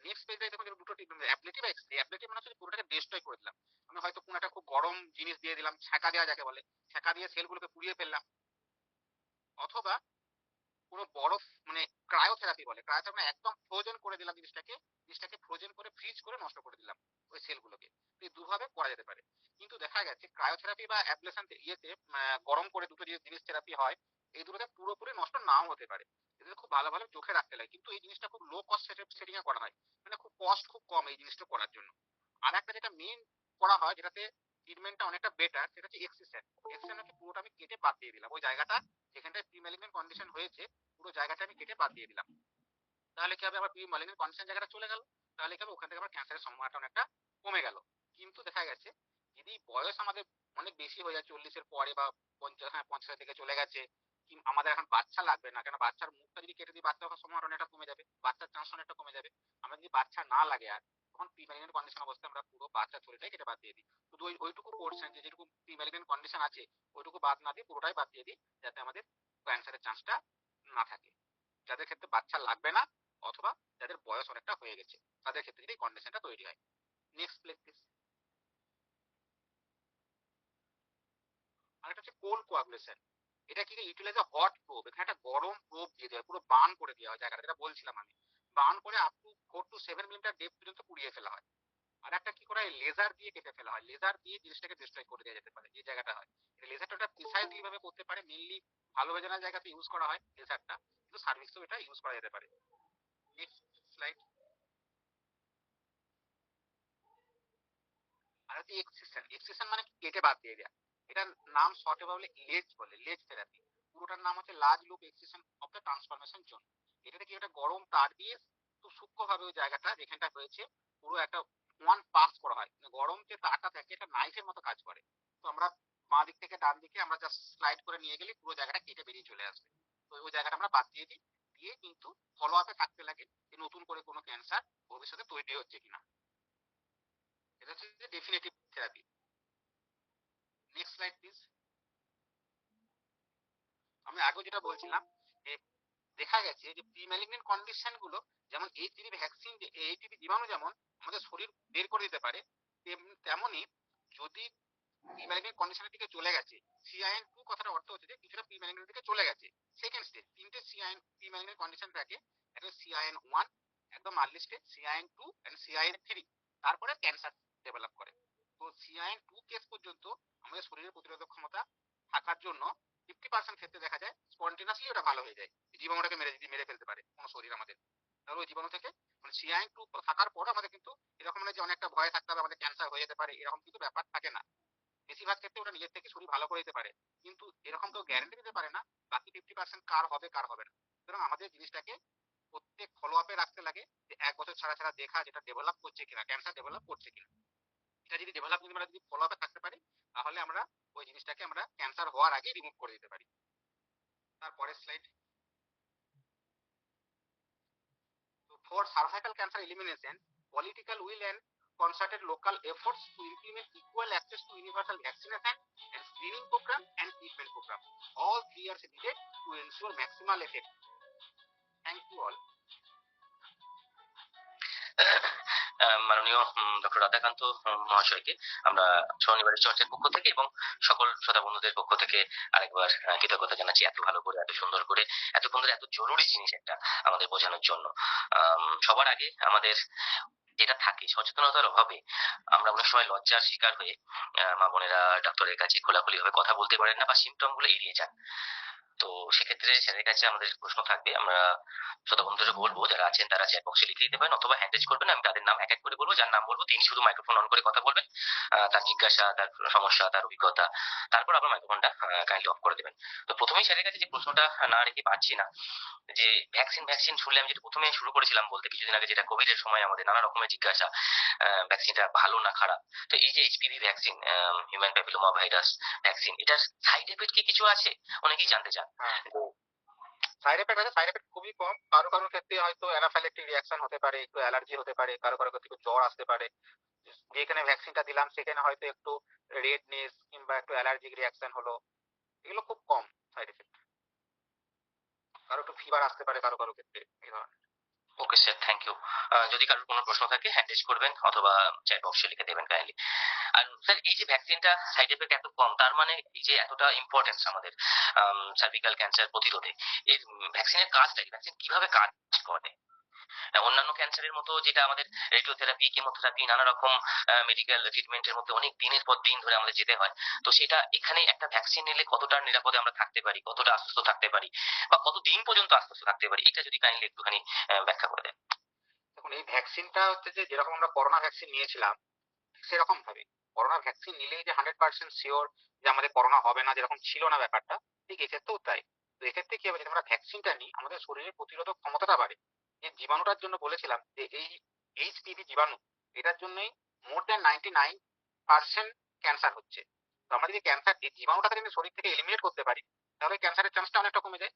নেক্সট পেজে দেখুন দুটো অ্যাবলেটিভ আর এক্সিস। অ্যাবলেটিভ মানে হচ্ছে পুরোটাকে ডেস্ট্রয় করে দিলাম। আমি হয়তো কোনো একটা খুব গরম জিনিস দিয়ে দিলাম, ছ্যাঁকা দেওয়া যাকে বলে, ছ্যাঁকা দিয়ে সেলগুলোকে পুড়িয়ে ফেললাম। অথবা কোনো বরফ মানে ক্রায়োথেরাপি বলে, ক্রায়োথেরাপি মানে একদম ফ্রোজেন করে দিলাম জিনিসটাকে, জিনিসটাকে ফ্রোজেন করে ফ্রিজ করে নষ্ট করে দিলাম ওই সেলগুলোকে। এই দুভাবে করা যেতে পারে। কিন্তু দেখা গেছে ক্রায়োথেরাপি বা অ্যাবলেশন ইয়েতে গরম করে দুটো যে জিনিস থেরাপি হয়, এই দুটোতে পুরোপুরি নষ্ট নাও হতে পারে। এদের খুব ভালো ভালো চোখে রাখতে লাগে, কিন্তু এই জিনিসটা খুব লো কস্ট সেটিং এ করা হয়, মানে খুব কস্ট খুব কম এই জিনিসটা করার জন্য। আর একটা যেটা মেন করা হয় যেটাতে ট্রিটমেন্টটা অনেকটা বেটার, সেটা হচ্ছে এক্সিসেন। এক্সিসেন হচ্ছে পুরোটা আমি কেটে বাদ দিয়ে দিলাম ওই জায়গাটা যেখানটায় প্রি ম্যালিগন্যান্ট কন্ডিশন হয়েছে, পুরো জায়গাটা আমি কেটে বাদ দিয়ে দিলাম। তাহলে কি হবে, আমার প্রি ম্যালিগন্যান্ট কন্ডিশন জায়গাটা চলে গেল। তাহলে কি হবে, ওখান থেকে আমার ক্যান্সারের সম্ভাবনাটা অনেকটা কমে গেল। কিন্তু দেখা গেছে যদি বয়স আমাদের অনেক বেশি হয়ে যায়, 40-এর পরে বা 50, হ্যাঁ 50 থেকে চলে গেছে, কি আমাদের এখন বাচ্চা লাগবে না, কেন বাচ্চার মুখটা যদি কেটে দিই বাচ্চা হওয়ার সম্ভাবনা অনেকটা কমে যাবে, বাচ্চার চান্স অনেকটা কমে যাবে। আমরা যদি বাচ্চা না লাগে আর, তখন প্রি ম্যালিগন্যান্ট কন্ডিশন অবস্থায় আমরা পুরো বাচ্চা চুরিটাই কেটে বাদ দিয়ে দিই। শুধু ওইটুকু পোর্শন যেটুকু প্রি ম্যালিগন্যান্ট কন্ডিশন আছে ওইটুকু বাদ না দিয়ে পুরোটাই বাদ দিয়ে দিই, যাতে আমাদের ক্যান্সারের চান্সটা না থাকে। যাদের ক্ষেত্রে বাচ্চা লাগবে না অথবা যাদের বয়স অনেকটা হয়ে গেছে তাদের ক্ষেত্রে যদি কন্ডিশনটা তৈরি হয়। Next please. আরেকটা হচ্ছে কোল্ড কোয়াগুলেশন। এটা কি ইউটিলাইজ হট প্রোব, এখানে একটা গরম প্রোব দিয়ে দেওয়া হয়, পুরো বার্ন করে দেওয়া হয় জায়গাটা, যেটা বলছিলাম আমি, বার্ন করে up to 4 to 7 millimetre depth পর্যন্ত পুড়িয়ে ফেলা হয়। আর একটা কি করা হয়, লেজার দিয়ে কেটে ফেলা হয়, লেজার দিয়ে জিনিসটাকে ডিস্ট্রয় করে দেওয়া যেতে পারে যে জায়গাটা হয়। লেজারটা প্রিসাইজলি ভাবে করতে পারে, মেনলি ভালো ভেজানা জায়গাতে ইউজ করা হয় লেজারটা, কিন্তু সার্ভিসেও এটা ইউজ করা যেতে পারে। Next slide. আর হচ্ছে এক্সিশন। এক্সিশন মানে কি, কেটে বাদ দিয়ে দেওয়া। এটার নাম শর্টে বলে লেজ, বলে লেজ থেরাপি। পুরোটার নাম হচ্ছে large loop excision of the transformation zone. এটাতে কি, একটা গরম তার দিয়ে খুব সূক্ষ্মভাবে ওই জায়গাটা যেখানটা হয়েছে পুরো একটা ওয়ান পাস করা হয়, মানে গরম যে তারটা থাকে এটা নাইফের মতো কাজ করে। তো আমরা বাঁ দিক থেকে ডান দিকে আমরা জাস্ট স্লাইড করে নিয়ে গেলে পুরো জায়গাটা কেটে বেরিয়ে চলে আসবে। তো ওই জায়গাটা আমরা বাদ দিয়ে দিই, দিয়ে কিন্তু ফলো আপে থাকতে লাগে যে নতুন করে কোনো ক্যান্সার ভবিষ্যতে তৈরি হচ্ছে কিনা। এটা হচ্ছে definitive therapy. Next slide please. আমি আগে যেটা বলছিলাম যে দেখা গেছে যে প্রি ম্যালিগন্যান্ট কন্ডিশন গুলো, যেমন এইচপিভি ভ্যাকসিন, এইচপিভি জীবাণু যেমন আমাদের শরীর বের করে দিতে পারে, তেমনি যদি প্রি ম্যালিগন্যান্ট কন্ডিশনের দিকে চলে গেছে, CIN2 কথাটা অর্থ হচ্ছে যে কিছুটা প্রি ম্যালিগন্যান্ট দিকে চলে গেছে। সেকেন্ড স্টেজ, তিনটে CIN প্রি ম্যালিগন্যান্ট কন্ডিশন থাকে, একটা CIN1 একদম early stage, CIN2 and CIN3, তারপরে ক্যান্সার ডেভেলপ করে। তো CIN2 কেস পর্যন্ত আমাদের শরীরের প্রতিরোধক ক্ষমতা থাকার জন্য 50% ক্ষেত্রে দেখা যায় স্পন্টেনিয়াসলি ওটা ভালো হয়ে যায়, জীবাণুটাকে মেরে ফেলতে পারে কোনো শরীর আমাদের। তাহলে ওই জীবাণু থেকে মানে CIN2 থাকার পর আমাদের কিন্তু এরকম মানে যে অনেকটা ভয় থাকতে হবে আমাদের ক্যান্সার হয়ে যেতে পারে, এরকম কিন্তু ব্যাপার থাকে না। বেশিরভাগ ক্ষেত্রে ওটা নিজের থেকে শরীর ভালো করে দিতে পারে, কিন্তু এরকম কেউ গ্যারান্টি দিতে পারে না বাকি 50% কার হবে কার হবে না। সুতরাং আমাদের জিনিসটাকে প্রত্যেক ফলো আপে রাখতে লাগে, যে 1 বছর ছাড়া ছাড়া দেখা যেটা ডেভেলপ করছে কিনা, ক্যান্সার ডেভেলপ করছে কিনা। এটা যদি ডেভেলপ যদি আমরা যদি ফলো আপে থাকতে পারি তাহলে আমরা ওই জিনিসটাকে আমরা ক্যান্সার হওয়ার আগে রিমুভ করে দিতে পারি। তারপরের slide. For cervical cancer elimination, political will and concerted local efforts to implement equal access to universal vaccination and screening program and treatment program. All three are needed to ensure maximal effect. Thank you all. মাননীয় ডক্টর রাধাকান্ত মহাশয়কে আমরা স্বনির্বাণী চর্চার পক্ষ থেকে এবং সকল শ্রোতা বন্ধুদের পক্ষ থেকে আরেকবার কৃতজ্ঞতা জানাচ্ছি এত ভালো করে এত সুন্দর করে এতক্ষণ ধরে এত জরুরি জিনিস একটা আমাদের বোঝানোর জন্য। সবার আগে আমাদের যেটা থাকে সচেতনতার অভাবে আমরা অনেক সময় লজ্জার শিকার হয়ে মা বোনেরা ডক্টরের কাছে খোলাখুলি ভাবে কথা বলতে পারেন না বা সিমটম গুলো এড়িয়ে যান। তো সেক্ষেত্রে স্যারের কাছে আমাদের প্রশ্ন থাকবে, আমরা শ্রোতা বন্ধুদের বলবো যারা আছেন তারা চ্যাট বক্সে লিখে দিতে পারেন অথবা হ্যান্ড রেজ করবেন, আমি তাদের নাম এক এক করে বলবো, যার নাম বলবো তিনি শুধু মাইক্রোফোন অন করে কথা বলবেন, তার জিজ্ঞাসা তার সমস্যা তার অভিজ্ঞতা, তারপর আবার মাইক্রোফোনটা কাইন্ডলি অফ করে দেবেন। তো প্রথমেই স্যারের কাছে যে প্রশ্নটা না রেখে পাচ্ছি না, যে ভ্যাকসিন ভ্যাকসিন শুনলে আমি যেটা প্রথমে শুরু করেছিলাম বলতে কিছুদিন আগে, যেটা কোভিড এর সময় আমাদের নানা রকমের জিজ্ঞাসা ভ্যাকসিনটা ভালো না খারাপ। তো এই যে HPV vaccine, human papilloma virus vaccine, এটার সাইড এফেক্ট কি কিছু আছে অনেকেই জানতে চান। তো সাইড এফেক্ট আছে, সাইড এফেক্ট খুবই কম। কারো কারোর ক্ষেত্রে হয়তো অ্যানাফাইল্যাক্টিক রিঅ্যাকশন হতে পারে, একটু অ্যালার্জি হতে পারে, কারো কারো ক্ষেত্রে একটু জ্বর আসতে পারে। যেখানে ভ্যাকসিনটা দিলাম সেখানে হয়তো একটু রেডনেস কিংবা একটু অ্যালার্জিক রিঅ্যাকশন হলো, এগুলো খুব কম সাইড এফেক্ট। কারো একটু ফিভার আসতে পারে কারো কারো ক্ষেত্রে এই ধরনের। Okay sir, thank you. যদি কারোর কোনো প্রশ্ন থাকে হ্যান্ড রেজ করবেন অথবা চ্যাট বক্সে লিখে দেবেন কাইন্ডলি। আর স্যার এই যে ভ্যাকসিনটা সাইড এফেক্ট এত কম, তার মানে এই যে এতটা ইম্পর্টেন্স আমাদের সার্ভিক্যাল ক্যান্সার প্রতিরোধে, এই ভ্যাকসিনের কাজটা কি, ভ্যাকসিন কিভাবে কাজ করে? অন্যান্য ক্যান্সারের মতো যেটা আমাদের রেডিওথেরাপি কেমোথেরাপি নানা রকম মেডিকেল ট্রিটমেন্টের মধ্যে অনেক দিনের পর দিন ধরে আমাদের যেতে হয়, তো সেটা এখানে একটা ভ্যাকসিন নিলে কতটা নিরাপদে আমরা থাকতে পারি, কতটা আশ্বস্ত থাকতে পারি বা কতদিন পর্যন্ত আশ্বস্ত থাকতে পারি, এটা যদি কাইন্ডলি একটুখানি ব্যাখ্যা করে দেন। দেখুন, এই ভ্যাকসিনটা হচ্ছে যে যেরকম আমরা করোনা ভ্যাকসিন নিয়েছিলাম সেরকম ভাবে করোনা ভ্যাকসিন নিলেই যে 100% শিওর যে আমাদের করোনা হবে না, যেরকম ছিল না ব্যাপারটা, ঠিক এক্ষেত্রেও তাই। তো এক্ষেত্রে কি হবে, যদি আমরা ভ্যাকসিনটা নিই আমাদের শরীরের প্রতিরোধক ক্ষমতাটা বাড়ে। যে জীবাণুটার জন্য বলেছিলাম যে এই এইচপিভি জীবাণু, এটার জন্যই মোর দ্যান 99% ক্যান্সার হচ্ছে। তো আমরা যদি ক্যান্সার এই জীবাণুটাকে যদি শরীর থেকে এলিমিনেট করতে পারি তাহলে ক্যান্সারের চান্সটা অনেকটা কমে যায়।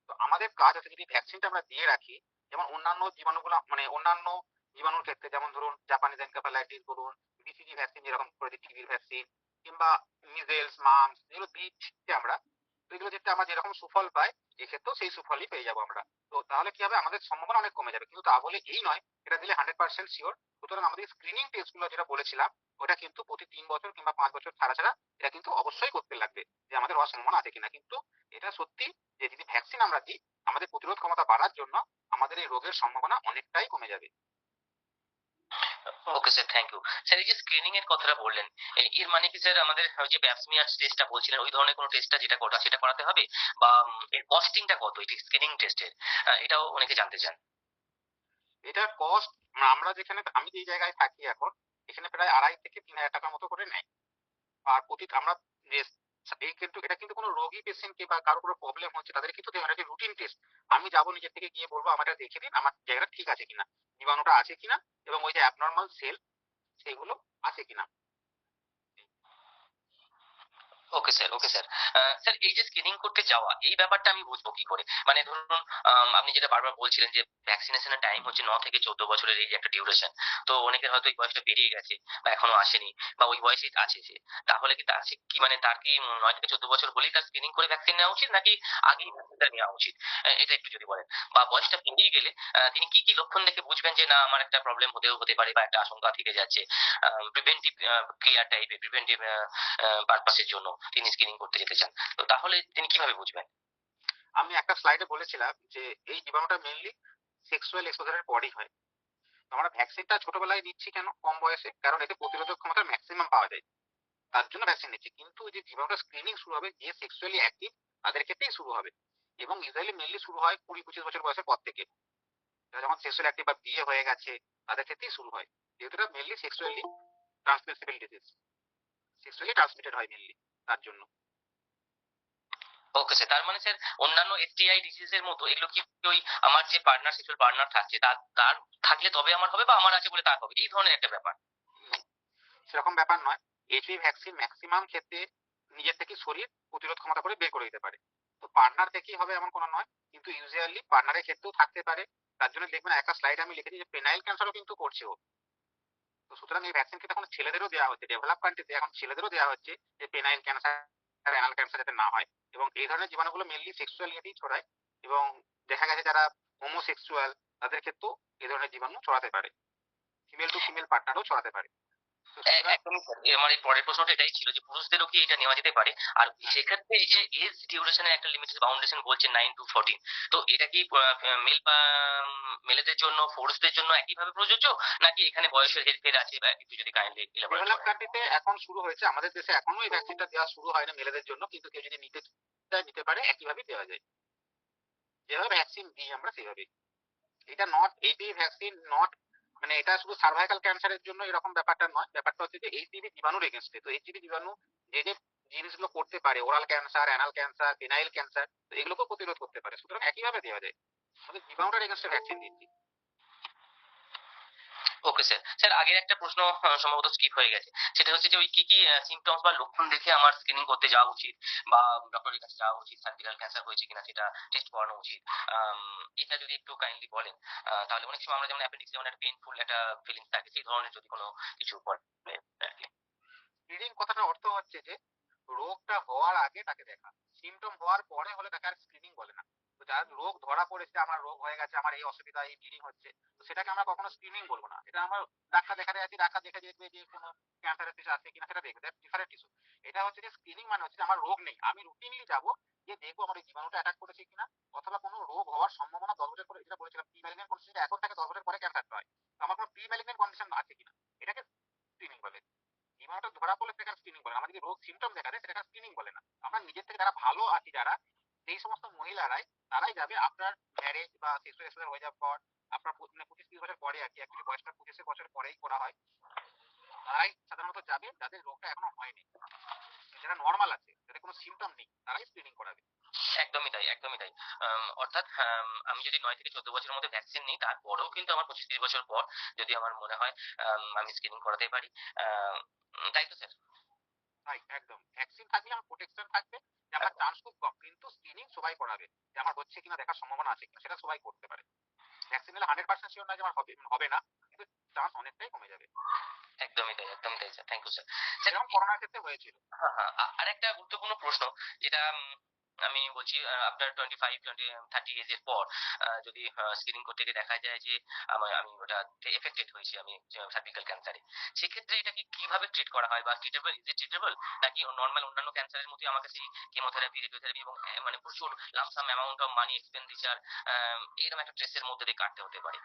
তো আমাদের কাজ হচ্ছে যদি ভ্যাকসিনটা আমরা দিয়ে রাখি, যেমন অন্যান্য জীবাণুগুলো মানে অন্যান্য জীবাণুর ক্ষেত্রে, যেমন ধরুন জাপানিজ এনকেফালাইটিস বলুন, বিসিজি ভ্যাকসিন যেরকম করে টিবির ভ্যাকসিন, কিংবা মিজেলস মাম্পস, এগুলো দিচ্ছি আমরা। তো এগুলো যেটা আমরা যেরকম সুফল পাই এক্ষেত্রেও সেই সুফলই পেয়ে যাবো আমরা। তো তাহলে কি হবে, আমাদের সম্ভাবনা অনেক কমে যাবে। কিন্তু তা বলে এই নয় এটা দিলে 100% শিওর। সুতরাং আমাদের স্ক্রিনিং টেস্ট গুলো যেটা বলেছিলাম ওটা কিন্তু প্রতি 3 বছর কিংবা 5 বছর ছাড়া ছাড়া এটা কিন্তু অবশ্যই করতে লাগবে, যে আমাদের হওয়ার সম্ভাবনা আছে কিনা। কিন্তু এটা সত্যি যে যদি ভ্যাকসিন আমরা দিই আমাদের প্রতিরোধ ক্ষমতা বাড়ার জন্য আমাদের এই রোগের সম্ভাবনা অনেকটাই কমে যাবে। Okay sir, thank you. Sir এই যে স্ক্রিনিং এর কথাটা বললেন, এর মানে কি স্যার আমাদের ওই যে প্যাপসমিয়ার টেস্টটা বলছিলেন ওই ধরনের কোনো টেস্টটা যেটা করা সেটা করাতে হবে, বা এর কস্টিংটা কত এই স্ক্রিনিং টেস্টের, এটাও অনেকে জানতে চান। এটার কস্ট, আমরা যেখানে আমি যেই জায়গায় থাকি এখন এখানে প্রায় 2,500 থেকে 3,000 টাকার মতো করে নেয়। আর প্রতি আমরা যে এই কিন্তু এটা কিন্তু কোনো রোগী পেশেন্টকে বা কারো কোনো প্রবলেম হচ্ছে তাদের কিন্তু দেওয়ার একটা রুটিন টেস্ট। আমি যাবো নিজের থেকে গিয়ে বলবো আমার এটা দেখে দিন আমার জায়গাটা ঠিক আছে কিনা, জীবাণুটা আছে কিনা এবং ওই যে অ্যাবনর্মাল সেল সেগুলো আছে কিনা। Okay sir, okay sir. Sir এই যে স্ক্রিনিং করতে যাওয়া এই ব্যাপারটা আমি বুঝবো কি করে? মানে ধরুন আপনি যেটা বারবার বলছিলেন যে ভ্যাকসিনেশনের টাইম হচ্ছে 9 থেকে 14 বছরের, এই যে একটা ডিউরেশন, তো অনেকের হয়তো এই বয়সটা পেরিয়ে গেছে বা এখনো আসেনি বা ওই বয়সে আছে সে, তাহলে কি তার কি মানে তার কি 9 থেকে 14 বছর হলেই তার স্ক্রিনিং করে ভ্যাকসিন নেওয়া উচিত নাকি আগেই ভ্যাকসিনটা নেওয়া উচিত? এটা একটু যদি বলেন। বা বয়সটা পেরিয়ে গেলে তিনি কি কি লক্ষণ দেখে বুঝবেন যে না আমার একটা প্রবলেম হতে পারে বা একটা আশঙ্কা থেকে যাচ্ছে, প্রিভেন্টিভ কেয়ার টাইপের প্রিভেন্টিভ পারপাসের জন্য তিনি স্ক্রিনিং করতে যেতে চান, তো তাহলে তিনি কিভাবে বুঝবেন? আমি একটা স্লাইডে বলেছিলাম যে এই জীবাণুটা মেনলি সেক্সুয়াল এক্সপোজারের পরই হয়। তো আমরা ভ্যাকসিনটা ছোটবেলায় নিচ্ছি কেন কম বয়সে, কারণ এতে প্রতিরোধক ক্ষমতা ম্যাক্সিমাম পাওয়া যায়, তার জন্য ভ্যাকসিন নিচ্ছি। কিন্তু যে জীবাণুটা স্ক্রিনিং শুরু হবে যে সেক্সুয়ালি অ্যাক্টিভ তাদের ক্ষেত্রেই শুরু হবে, এবং ইসরায়েলি মেনলি শুরু হয় 20-25 বছর বয়সের পর থেকে। যারা যখন সেক্সুয়াল অ্যাক্টিভ বা বিয়ে হয়ে গেছে তাদের ক্ষেত্রেই শুরু হয়, যেহেতু এটা mainly sexually transmissible disease, sexually transmitted হয় মেনলি, তার জন্য। ওকে স্যার, তার মানে স্যার অন্যান্য এসটিআই ডিজিজের মতো এগুলো কি ওই আমার যে পার্টনার সেক্সুয়াল পার্টনার থাকছে তার তার থাকলে তবে আমার হবে বা আমার আছে বলে তার হবে, এই ধরনের একটা ব্যাপার? সেরকম ব্যাপার নয়। এইচআইভি ভ্যাকসিন ম্যাক্সিমাম ক্ষেত্রে নিজের থেকে শরীর প্রতিরোধ ক্ষমতা করে বের করে দিতে পারে। তো পার্টনার থেকেই হবে এমন কোনো নয়, কিন্তু ইউজুয়ালি পার্টনারের ক্ষেত্রেও থাকতে পারে। তার জন্য দেখবেন একটা স্লাইডে আমি লিখেছি যে পেনাইল ক্যান্সারও কিন্তু করছে ও। তো সুতরাং এই ভ্যাকসিন কিন্তু এখন ছেলেদেরও দেওয়া হচ্ছে, ডেভেলপ কান্ট্রিতে এখন ছেলেদেরও দেওয়া হচ্ছে যে পেনাইল ক্যান্সার অ্যানাল ক্যান্সার যাতে না হয়। এবং এই ধরনের জীবাণুগুলো মেনলি সেক্সুয়াল ইয়েতেই ছড়ায়, এবং দেখা গেছে যারা হোমোসেক্সুয়াল তাদের ক্ষেত্রেও এই ধরনের জীবাণু ছড়াতে পারে। ফিমেল টু ফিমেল পার্টনারও ছড়াতে পারে। তো সুতরাং একদমই স্যার, আমার এই পরের প্রশ্নটা এটাই ছিল যে পুরুষদেরও কি এটা নেওয়া যেতে পারে? আর সেক্ষেত্রে এই যে এজ ডিউরেশনের একটা লিমিটেড বাউন্ডেশন বলছে 9 to 14, তো এটা কি মেল বা মেলেদের জন্য ফোর্সদের জন্য একইভাবে প্রযোজ্য, নাকি এখানে বয়সের হেরফের আছে, বা একটু যদি কাইন্ডলি ইলাবোরেট ডেভেলপ করেন। কান্ট্রিতে এখন শুরু হয়েছে, আমাদের দেশে এখনো এই ভ্যাকসিনটা দেওয়া শুরু হয়নি মেলেদের জন্য, কিন্তু কেউ যদি নিতে চায় নিতে পারে, একইভাবে দেওয়া যায় যেভাবে ভ্যাকসিন দিই আমরা সেইভাবে। এটা নট এইচপিভি ভ্যাকসিন, নট মানে এটা শুধু সার্ভাইকাল ক্যান্সারের জন্য এরকম ব্যাপারটা নয়, ব্যাপারটা হচ্ছে যে এইচপিভি জীবাণুর এগেনস্টে। তো এইচপিভি জীবাণু যে যে জিনিসগুলো করতে পারে, oral cancer, anal cancer, penile cancer, তো এগুলোকেও প্রতিরোধ করতে পারে। সুতরাং একইভাবে দেওয়া যায়, আমাদের জীবাণুটার এগেনস্টে ভ্যাকসিন দিচ্ছি। Okay sir. স্যার, আগের একটা প্রশ্ন সম্ভবত স্কিপ হয়ে গেছে, সেটা হচ্ছে যে ওই কি কি সিমটমস বা লক্ষণ দেখে আমার স্ক্রিনিং করতে যাওয়া উচিত, বা ডক্টরের কাছে যাওয়া উচিত, সার্ভিক্যাল ক্যান্সার হয়েছে কিনা সেটা টেস্ট করানো উচিত, এটা যদি একটু কাইন্ডলি বলেন। তাহলে অনেক সময় আমরা যেমন অ্যাপেন্ডিক্স, যেমন একটা পেইনফুল একটা ফিলিংস থাকে, সেই ধরনের যদি কোনো কিছু বলেন আর কি। স্ক্রিনিং কথাটার অর্থ হচ্ছে যে রোগটা হওয়ার আগে তাকে দেখা, সিমটম হওয়ার পরে হলে তাকে আর স্ক্রিনিং বলে না। তো যার রোগ ধরা পড়েছে, আমার রোগ হয়ে গেছে, আমার এই অসুবিধা, এই ব্লিডিং হচ্ছে, তো সেটাকে আমরা কখনো স্ক্রিনিং বলবো না। এটা আমরা ডাক্তার দেখাতে যাচ্ছি, ডাক্তার দেখে দেখবে যে কোনো ক্যান্সারের পেশে আছে কিনা সেটা দেখবে, দ্যাট ডিফারেন্ট ইস্যু। এটা হচ্ছে যে স্ক্রিনিং মানে হচ্ছে যে আমার রোগ নেই, আমি রুটিনলি যাবো যে দেখবো আমার এই জীবাণুটা অ্যাটাক করেছে কিনা, অথবা কোনো রোগ হওয়ার সম্ভাবনা 10 বছর পরে, যেটা বলেছিলাম প্রি ম্যালিগন্যান্ট কন্ডিশন, এখন থেকে 10 বছর পরে ক্যান্সারটা হয়, তো আমার কোনো প্রি ম্যালিগন্যান্ট কন্ডিশন আছে কিনা, এটাকে স্ক্রিনিং বলে। জীবাণুটা ধরা পড়লে সেখানে স্ক্রিনিং বলে না। আমার যদি রোগ সিমটম দেখা দেয় সেটাকে স্ক্রিনিং বলে না। আমরা নিজের থেকে যারা ভালো আছি, যারা সেই সমস্ত মহিলারাই, তারাই যাবে আপনার ম্যারেজ বা সেক্সুয়াল হয়ে যাওয়ার পর, আপনার 25-30 বছর পরে আর কি, অ্যাকচুয়ালি বয়সটা 25 বছর পরেই করা হয়, তারাই সাধারণত যাবে যাদের রোগটা এখনো হয়নি। যারা নর্মাল আছে, যাদের কোনো সিমটম নেই, তারাই স্ক্রিনিং করাবে। একদমই তাই, একদমই তাই। অর্থাৎ আমি যদি 9 থেকে 14 বছরের মধ্যে ভ্যাকসিন নিই, তারপরেও কিন্তু আমার 25-30 বছর পর যদি আমার মনে হয় আমি স্ক্রিনিং করাতে পারি। তাই তো স্যার? তাই একদম ভ্যাকসিন থাকলে আমার প্রোটেকশন থাকবে, যে আমার চান্স খুব কম, কিন্তু স্ক্রিনিং সবাই করাবে, যে আমার হচ্ছে কিনা দেখার সম্ভাবনা আছে কিনা সেটা সবাই করতে পারে। ভ্যাকসিন নিলে 100% শিওর না যে আমার হবে হবে না, কিন্তু চান্স অনেকটাই কমে যাবে, একদমই তাই, একদমই তাই sir, thank you sir. Sir, যেরকম করোনার ক্ষেত্রে হয়েছিল। হ্যাঁ, হ্যাঁ, আর একটা গুরুত্বপূর্ণ প্রশ্ন, যেটা আমি বলছি, আফটার 25-30 এজের পর যদি স্ক্রিনিং করতে গিয়ে দেখা যায় যে আমি ওটা এফেক্টেড হয়েছি, আমি সার্ভিক্যাল ক্যান্সারে, সেক্ষেত্রে এটাকে কিভাবে ট্রিট করা হয়, বা ট্রিটেবল, ইজ ইট ট্রিটেবল, নাকি নর্মাল অন্যান্য ক্যান্সারের মতোই আমাকে সেই কেমোথেরাপি, রেডিওথেরাপি এবং মানে প্রচুর lump sum amount of money expenditure এরকম একটা ট্রেসের মধ্যে দিয়ে কাটতে হতে পারে,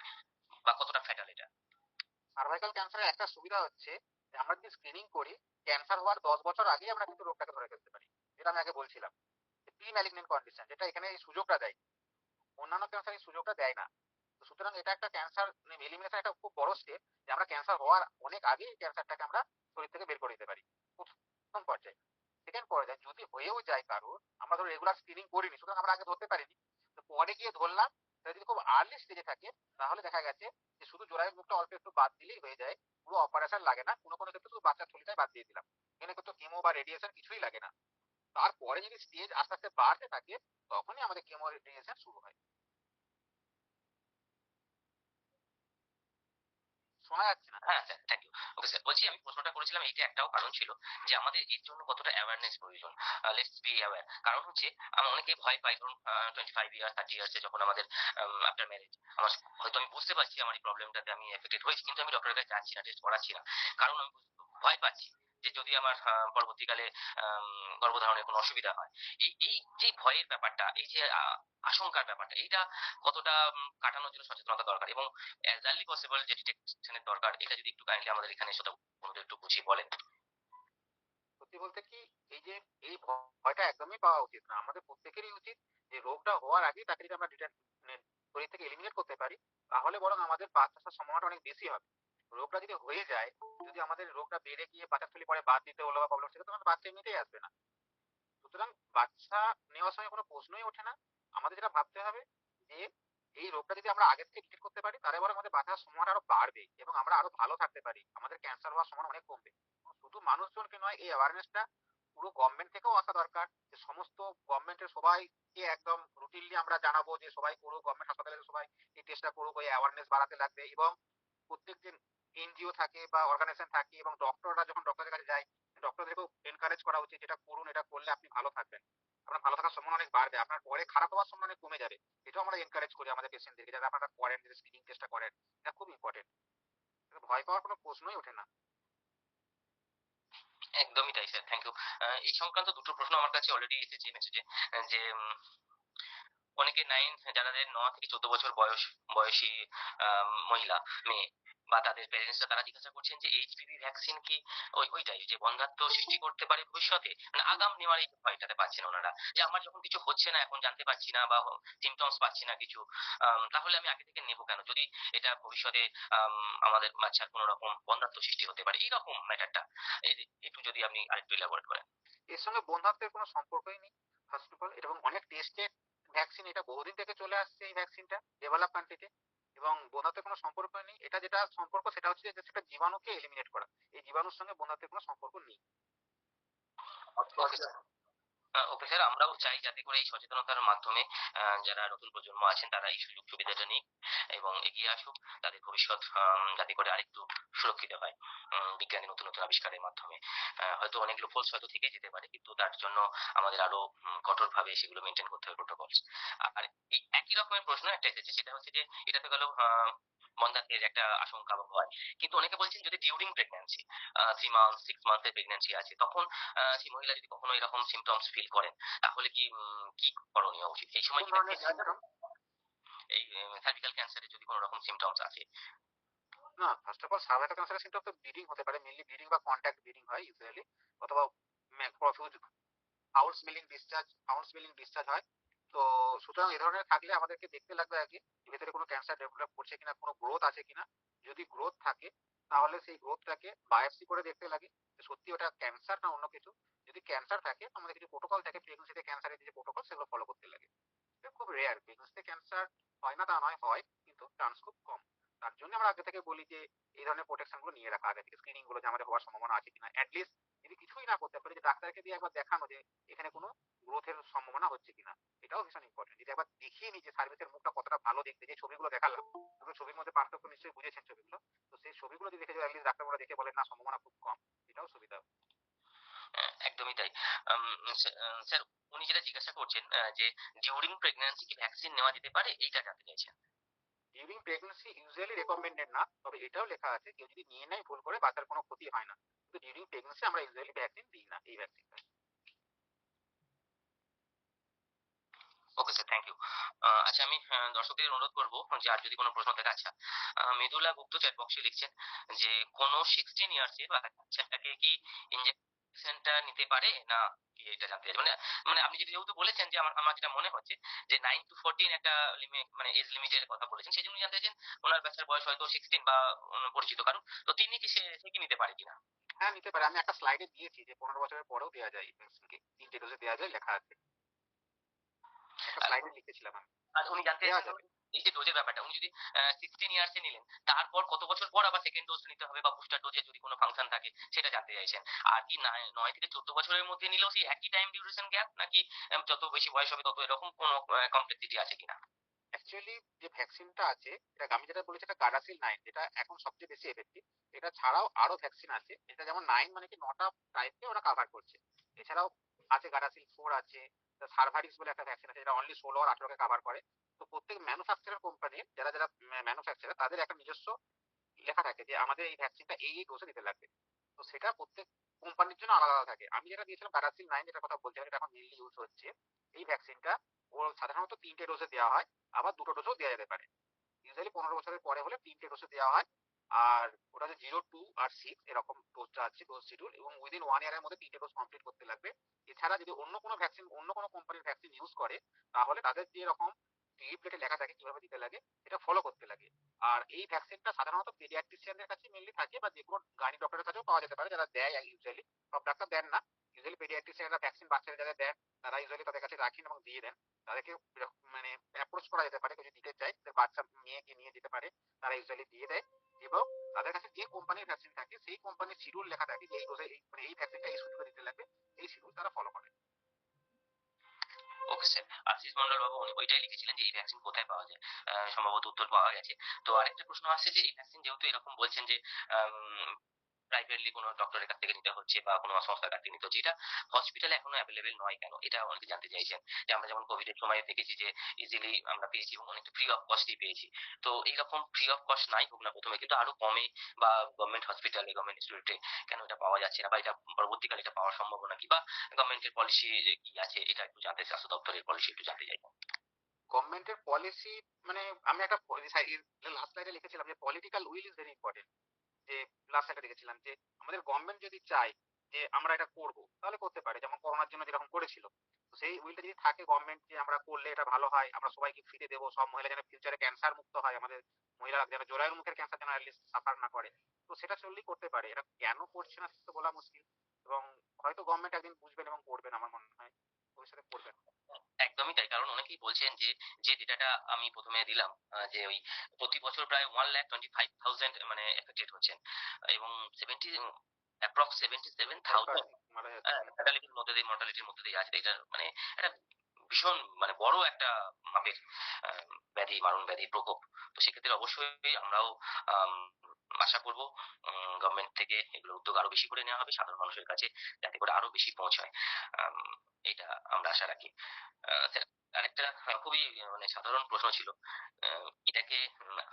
বা কতটা ফ্যাটাল এটা? সার্ভাইকাল ক্যান্সারের একটা সুবিধা হচ্ছে যে আমরা যদি স্ক্রিনিং করি, ক্যান্সার হওয়ার 10 বছর আগেই আমরা কিন্তু রোগটাকে ধরে ফেলতে পারি, যেটা আমি আগে বলছিলাম, প্রি ম্যালিগন্যান্ট কন্ডিশন, যেটা এখানে এই সুযোগটা দেয়, অন্যান্য ক্যান্সার এই সুযোগটা দেয় না। তো সুতরাং এটা একটা ক্যান্সার এলিমিনেশন, একটা খুব বড় স্টেপ, যে আমরা ক্যান্সার হওয়ার অনেক আগেই ক্যান্সারটাকে আমরা শরীর থেকে বের করে দিতে পারি, প্রথম পর্যায়ে। সেকেন্ড পর্যায়ে যদি হয়েও যায় কারোর, আমরা ধরো রেগুলার স্ক্রিনিং করিনি, সুতরাং আমরা আগে ধরতে পারিনি, তো পরে গিয়ে ধরলাম, সেটা যদি খুব আর্লি স্টেজে থাকে, তাহলে দেখা গেছে যে শুধু জোড়ায় মুখটা অল্প একটু বাদ দিলেই হয়ে যায়, পুরো অপারেশন লাগে না, কোনো কোনো ক্ষেত্রে শুধু বাচ্চার থলিটাই বাদ দিয়ে দিলাম, এখানে কিন্তু কেমো বা রেডিয়েশন কিছুই লাগে না। তারপরে যদি স্টেজ আস্তে আস্তে বাড়তে থাকে, তখনই আমাদের কেমো রেডিয়েশন শুরু হয়। শোনা যাচ্ছে না? হ্যাঁ sir, thank you. Okay sir, বলছি আমি প্রশ্নটা করেছিলাম, এইটা একটাও কারণ ছিল যে আমাদের এর জন্য কতটা অ্যাওয়ারনেস প্রয়োজন। Let's be aware. কারণ হচ্ছে আমরা অনেকে ভয় পাই, ধরুন 25 ইয়ার্স 30 ইয়ার্সে যখন আমাদের আফটার ম্যারেজ, আমার হয়তো আমি বুঝতে পারছি আমার এই প্রবলেমটাতে আমি এফেক্টেড হয়েছি, কিন্তু আমি ডক্টরের কাছে যাচ্ছি না, টেস্ট করাচ্ছি না, কারণ আমি ভয় পাচ্ছি যে যদি আমার পরবর্তীকালে গর্ভধারণের কোনো অসুবিধা হয়। এই এই যে ভয়ের ব্যাপারটা, এই যে আশঙ্কার ব্যাপারটা, এইটা কতটা কাটানোর জন্য সচেতনতা দরকার, এবং অ্যাজ আর্লি পসিবল যে ডিটেকশনের দরকার, এটা যদি একটু কাইন্ডলি আমাদের এখানে সেটা বন্ধুদের একটু বুঝিয়ে বলেন। সত্যি বলতে কি, এই যে এই ভয়টা একদমই পাওয়া উচিত না, আমাদের প্রত্যেকেরই উচিত যে রোগটা হওয়ার আগেই তাকে যদি আমরা শরীর থেকে এলিমিনেট করতে পারি, তাহলে বরং আমাদের বাচ্চা আসার সম্ভাবনাটা অনেক বেশি হবে। রোগটা যদি হয়ে যায়, যদি আমাদের রোগটা বেড়ে গিয়ে বাচ্চা থলি পরে বাদ দিতে হলো বা প্রবলেম, সেটা তো আমাদের বাচ্চা এমনিতেই আসবে না। সুতরাং বাচ্চা নেওয়ার সময় কোনো প্রশ্নই ওঠে না। আমাদের যেটা ভাবতে হবে যে এই রোগটা যদি আমরা আগে থেকে ডিটেক্ট করতে পারি, তাহলে বরং আমাদের বাঁচার সময়টা আরো বাড়বে এবং আমরা আরো ভালো থাকতে পারি, আমাদের ক্যান্সার হওয়ার সময় অনেক কমবে। এবং শুধু মানুষজনকে নয়, এই অ্যাওয়ারনেসটা পুরো গভর্নমেন্ট থেকেও আসা দরকার, যে সমস্ত গভর্নমেন্টের সবাইকে একদম রুটিনলি আমরা জানাবো যে সবাই করুক, গভর্নমেন্ট হাসপাতালে সবাই এই চেষ্টা করুক, ওই অ্যাওয়ারনেস বাড়াতে লাগবে। এবং প্রত্যেক যে এনজিও থাকে বা অর্গানাইজেশন থাকে, এবং ডক্টররা যখন ডক্টরের কাছে যায়, ডক্টরদেরকেও এনকারেজ করা উচিত, যেটা করুন, এটা করলে আপনি ভালো থাকবেন, আপনার ভালো থাকার সম্ভাবনা অনেক বাড়বে, আপনার পরে খারাপ হওয়ার সম্ভাবনা অনেক কমে যাবে। এটাও আমরা এনকারেজ করি আমাদের পেশেন্টদেরকে, যাতে আপনারা করেন, যদি স্ক্রিনিং টেস্টটা করেন, এটা খুব ইম্পর্টেন্ট। ভয় পাওয়ার কোনো প্রশ্নই ওঠে না। একদমই তাই স্যার, থ্যাংক ইউ। এই সংক্রান্ত দুটো প্রশ্ন আমার কাছে অলরেডি এসেছে মেসেজে, যে অনেকে যাদের 9 থেকে 14 বছর বয়সী মহিলা, মেয়ে বা তাদের প্যারেন্টসরা তারা জিজ্ঞাসা করছেন যে এইচপিভি ভ্যাকসিন কি ওইটাই যে বন্ধ্যাত্ব সৃষ্টি করতে পারে ভবিষ্যতে, মানে আগাম নেওয়ার এই ভয়টাতে পাচ্ছেন ওনারা, যে আমার যখন কিছু হচ্ছে না, এখন জানতে পারছি না বা সিমটমস পাচ্ছি না কিছু, তাহলে আমি আগে থেকে নেবো কেন, যদি এটা ভবিষ্যতে আমাদের বাচ্চার কোনো রকম বন্ধ্যাত্ব সৃষ্টি হতে পারে, এইরকম ম্যাটারটা একটু যদি আপনি আরেকটু ইলাবোরেট করেন। এর সঙ্গে বন্ধ্যাত্বের কোনো সম্পর্কই নেই। ফার্স্ট অফ অল, এবং অনেক টেস্টেড ভ্যাকসিন, এটা বহুদিন থেকে চলে আসছে এই ভ্যাকসিনটা ডেভেলপ কান্ট্রিতে, এবং বন্ধ্যাত্বের কোনো সম্পর্কই নেই। এটা যেটা সম্পর্ক সেটা হচ্ছে যে সেটা জীবাণুকে এলিমিনেট করা। এই জীবাণুর সঙ্গে বন্ধ্যাত্বের কোনো সম্পর্ক নেই। Okay sir. ওকে স্যার, আমরাও চাই যাতে করে এই সচেতনতার মাধ্যমে যারা নতুন প্রজন্ম আছেন তারা এই সুযোগ সুবিধাটা নিক এবং এগিয়ে আসুক, তাদের ভবিষ্যৎ যাতে করে আরেকটু সুরক্ষিত হয় বিজ্ঞানী নতুন নতুন আবিষ্কারের মাধ্যমে। হয়তো অনেক লোফলস হয়তো থেকে যেতে পারে, কিন্তু তার জন্য আমাদের আরো কঠোরভাবে সেগুলো মেনটেন করতে হবে, প্রোটোকলস। আর এই একই রকমের প্রশ্ন একটা এসেছে, সেটা হচ্ছে যে এটা তো গেল বন্ধ্যাত্বের একটা আশঙ্কা বা ভয়, কিন্তু অনেকে বলছেন যদি ডিউরিং প্রেগন্যান্সি 3 মান্থ 6 মান্থের প্রেগন্যান্সি আছে, তখন সেই মহিলা যদি কখনো এরকম সিমটমস ফিল করেন, তাহলে কি করণীয় উচিত এই সময়? কোন কি ধরনের vaccine নেওয়া যাবে? সিমটম? এই সার্ভিক্যাল ক্যান্সারের যদি কোনো রকম সিমটমস আছে। না, ফার্স্ট অফ অল সার্ভাইকাল ক্যান্সারের সিমটম তো ব্লিডিং হতে পারে, মেনলি ব্লিডিং বা কন্ট্যাক্ট ব্লিডিং হয় ইউজুয়ালি, অথবা প্রফিউজ ফাউল স্মেলিং ডিসচার্জ হয়। তো সুতরাং এই ধরনের থাকলে আমাদেরকে দেখতে লাগবে আগে ভেতরে কোনো ক্যান্সার ডেভেলপ করছে কিনা, কোনো গ্রোথ আছে কিনা। যদি গ্রোথ থাকে তাহলে সেই গ্রোথটাকে বায়োপসি করে দেখতে লাগে যে সত্যি ওটা ক্যান্সার না অন্য কিছু। যদি ক্যান্সার থাকে আমাদের কিছু প্রোটোকল থাকে, প্রেগন্যান্সিতে ক্যান্সারের যে প্রোটোকল সেগুলো ফলো করতে লাগে। এটা খুব রেয়ার, প্রেগন্যান্সিতে ক্যান্সার হয় না তা নয়, হয়, কিন্তু চান্স খুব কম। তার জন্য আমরা আগে থেকে বলি যে এই ধরনের প্রোটেকশন গুলো নিয়ে রাখা, আগে থেকে স্ক্রিনিং গুলো যে আমাদের হওয়ার সম্ভাবনা আছে কিনা। অ্যাটলিস্ট যদি কিছুই না করতে পারি, যে ডাক্তারকে দিয়ে একবার দেখানো যে এখানে কোনো গ্রোথের সম্ভাবনা হচ্ছে কিনা, এটাও ভীষণ ইম্পর্টেন্ট। যদি একবার দেখিয়ে নি যে সার্ভিসের মুখটা কতটা ভালো দেখতে, যে ছবিগুলো দেখালাম, দুটো ছবির মধ্যে পার্থক্য নিশ্চয়ই বুঝেছেন ছবিগুলো, তো সেই ছবিগুলো যদি দেখে যদি অ্যাটলিস্ট ডাক্তারবাবুরা দেখে বলেন না সম্ভাবনা খুব কম, এটাও সুবিধা। একদমই তাই। স্যার, উনি যেটা জিজ্ঞাসা করছেন যে ডিউরিং প্রেগন্যান্সি কি ভ্যাকসিন নেওয়া যেতে পারে, এইটা জানতে চাইছেন। ডিউরিং প্রেগন্যান্সি ইউজুয়ালি রেকমেন্ডেড না, তবে এটাও লেখা আছে কেউ যদি নিয়ে নেয় ভুল করে বাচ্চার কোনো ক্ষতি হয় না। কিন্তু ডিউরিং প্রেগন্যান্সি আমরা ইউজুয়ালি ভ্যাকসিন দিই না, এই ভ্যাকসিনটা। Okay sir, thank you. আচ্ছা, আমি দর্শকদের অনুরোধ করবো যে আর যদি কোনো প্রশ্ন থাকে। আচ্ছা, মৃদুলা গুপ্ত চ্যাট বক্সে লিখছেন যে কোনো 16 ইয়ার্স এর বাচ্চাটাকে কি ইঞ্জেকশনটা নিতে পারে না, কি এটা জানতে চাইছি। মানে মানে আপনি যেহেতু বলেছেন যে আমার আমার যেটা মনে হচ্ছে যে 9 to 14 একটা লিমিট, মানে এজ লিমিটের কথা বলেছেন, সেই জন্য জানতে চাইছেন ওনার বাচ্চার বয়স হয়তো 16 বা পরিচিত কারণ, তো তিনি কি সে কি নিতে পারে কিনা। হ্যাঁ, নিতে পারে। আমি একটা স্লাইডে দিয়েছি যে 15 বছরের পরেও দেওয়া যায় এই ভ্যাকসিনকে, 3টে ডোজে দেওয়া যায়, লেখা আছে। একটা আর স্লাইডে লিখেছিলাম আমি। আর উনি জানতে দেওয়া চাইছেন যাবে। এই যে ডোজের ব্যাপারটা, উনি যদি 16 ইয়ার্সে নিলেন, তারপর কত বছর পর আবার সেকেন্ড ডোজ নিতে হবে বা বুস্টার ডোজে যদি কোনো ফাংশন থাকে, সেটা জানতে চাইছেন। আর কি 9 থেকে 14 বছরের মধ্যে নিলেও সেই একই টাইম ডিউরেশন গ্যাপ, নাকি যত বেশি বয়স হবে তত এরকম কোনো কমপ্লেক্সিটি আছে কিনা। অ্যাকচুয়ালি যে ভ্যাকসিনটা আছে, এটা আমি যেটা বলেছি এটা গার্ডাসিল 9, যেটা এখন সবচেয়ে বেশি এফেক্টিভ। এটা ছাড়াও আরো ভ্যাকসিন আছে, এটা যেমন 9 মানে কি 9টা টাইপকে ওরা কভার করছে। এছাড়াও আছে গার্ডাসিল 4 আছে, সার্ভারিক্স বলে একটা ভ্যাকসিন আছে যেটা অনলি 16 আর 18কে কভার করে। তো প্রত্যেক ম্যানুফ্যাকচারার কোম্পানি, যারা যারা ম্যানুফ্যাকচারার, তাদের একটা নিজস্ব লেখা থাকে যে আমাদের এই ভ্যাকসিনটা এই ডোজে দিতে লাগবে। তো সেটা প্রত্যেক কোম্পানির জন্য আলাদা আলাদা থাকে। আমি যেটা দিয়েছিলাম গার্ডাসিল 9, যেটা কথা বলছিলাম, এটা এখন মেনলি ইউজ হচ্ছে। এই ভ্যাকসিনটা ও সাধারণত 3টে ডোজে দেওয়া হয়, আবার 2টো ডোজও দেওয়া যেতে পারে। ইউজুয়ালি 15 বছরের পরে হলে 3টে ডোজে দেওয়া হয়। আর ওটা যে 0, 2 আর 6 এরকম ডোজটা আছে, ডোজ শিডিউল, এবং উইদিন 1 ইয়ারের মধ্যে 3টে ডোজ কমপ্লিট করতে লাগবে। এছাড়া যদি অন্য কোনো ভ্যাকসিন, অন্য কোনো কোম্পানির ভ্যাকসিন ইউজ করে, তাহলে তাদের যে রকম লিফলেটে লেখা থাকে কিভাবে দিতে লাগে, এটা ফলো করতে লাগে। আর এই ভ্যাকসিনটা সাধারণত পেডিয়াট্রিশিয়ানদের কাছে মেনলি থাকে, বা যে কোনো গাইনি ডক্টরের কাছেও পাওয়া যেতে পারে, যারা দেয় ইউজুয়ালি। সব ডাক্তার দেন না, ইউজুয়ালি পেডিয়াট্রিশিয়ানরা ভ্যাকসিন বাচ্চারা যারা দেন তারা ইউজুয়ালি তাদের কাছে রাখেন এবং দিয়ে দেন। তাদেরকে মানে অ্যাপ্রোচ করা যেতে পারে, কেউ যদি দিতে চায় তাদের বাচ্চা মেয়েকে নিয়ে যেতে পারে, তারা ইউজুয়ালি দিয়ে দেয়। এবং তাদের কাছে যে কোম্পানির ভ্যাকসিন থাকে সেই কোম্পানির শিডিউল লেখা থাকে যে এই ডোজে মানে এই ভ্যাকসিনটা এই শিডিউলে দিতে লাগবে, এই শিডিউল তারা ফলো করে। ওকে স্যার, আশিস মন্ডল বাবু উনি ওইটাই লিখেছিলেন যে এই ভ্যাকসিন কোথায় পাওয়া যায়। সম্ভবত উত্তর পাওয়া গেছে। তো আরেকটা প্রশ্ন আসছে যে এই ভ্যাকসিন যেহেতু এরকম বলছেন যে প্রাইভেটলি কোনো ডক্টরের কাছ থেকে নিতে হচ্ছে বা কোনো সংস্থার কাছ থেকে নিতে হচ্ছে, এটা হসপিটালে এখনো অ্যাভেলেবেল নয় কেন, এটা অনেকে জানতে চাইছেন। যে আমরা যেমন কোভিড এর সময় দেখেছি যে ইজিলি আমরা পেয়েছি এবং অনেকটা ফ্রি অফ কস্টই পেয়েছি। তো এইরকম ফ্রি অফ কস্ট নাই হোক না প্রথমে, কিন্তু আরো কমে বা গভর্নমেন্ট হসপিটালে, গভর্নমেন্ট ইনস্টিটিউটে কেন এটা পাওয়া যাচ্ছে না, বা এটা পরবর্তীকালে এটা পাওয়ার সম্ভাবনা কি, বা গভর্নমেন্টের পলিসি কি আছে, এটা একটু জানতে, স্বাস্থ্য দপ্তরের পলিসি একটু জানতে চাই। গভর্নমেন্টের পলিসি মানে আমি একটা লাস্ট স্লাইডে লিখেছিলাম যে political will is very important. যে লাস্ট স্লাইডে দেখেছিলাম যে আমাদের গভর্নমেন্ট যদি চায় যে আমরা এটা করব তাহলে করতে পারে, যেমন করোনার জন্য যেরকম করেছিল। তো সেই উইলটা যদি থাকে গভর্নমেন্ট যে আমরা করলে এটা ভালো হয়, আমরা সবাইকে ফ্রিতে দেবো, সব মহিলা যেন ফিউচারে ক্যান্সার মুক্ত হয়, আমাদের মহিলারা যেন জরায়ুর মুখের ক্যান্সার যেন অ্যাটলিস্ট সাফার না করে, তো সেটা চললেই করতে পারে। এটা কেন করছে না সেটা বলা মুশকিল, এবং হয়তো গভর্নমেন্ট একদিন বুঝবেন এবং করবেন, আমার মনে হয় ভবিষ্যতে করবেন। একদমই তাই। কারণ অনেকেই বলছেন যে, যে ডেটাটা আমি ১ম এ দিলাম, যে ওই প্রতি বছর প্রায় 1,25,000 মানে এফেক্টেড হচ্ছেন এবং 70 অ্যাপ্রক্স 77,000 মারা যাচ্ছে। মর্টালিটির মধ্যে দিয়ে আছে। এটা মানে একটা ভীষণ মানে বড় একটা মাপের আ ব্যাধি, মারণ ব্যাধির প্রকোপ। তো সেক্ষেত্রে অবশ্যই আমরাও আম আশা করব গভর্নমেন্ট থেকে এগুলো উদ্যোগ আরো বেশি করে নেওয়া হবে সাধারণ মানুষের কাছে, যাতে করে আরো বেশি পৌঁছায়। আম এটা আমরা আশা রাখি। স্যার, আরেকটা খুবই মানে সাধারণ প্রশ্ন ছিল। আ এটাকে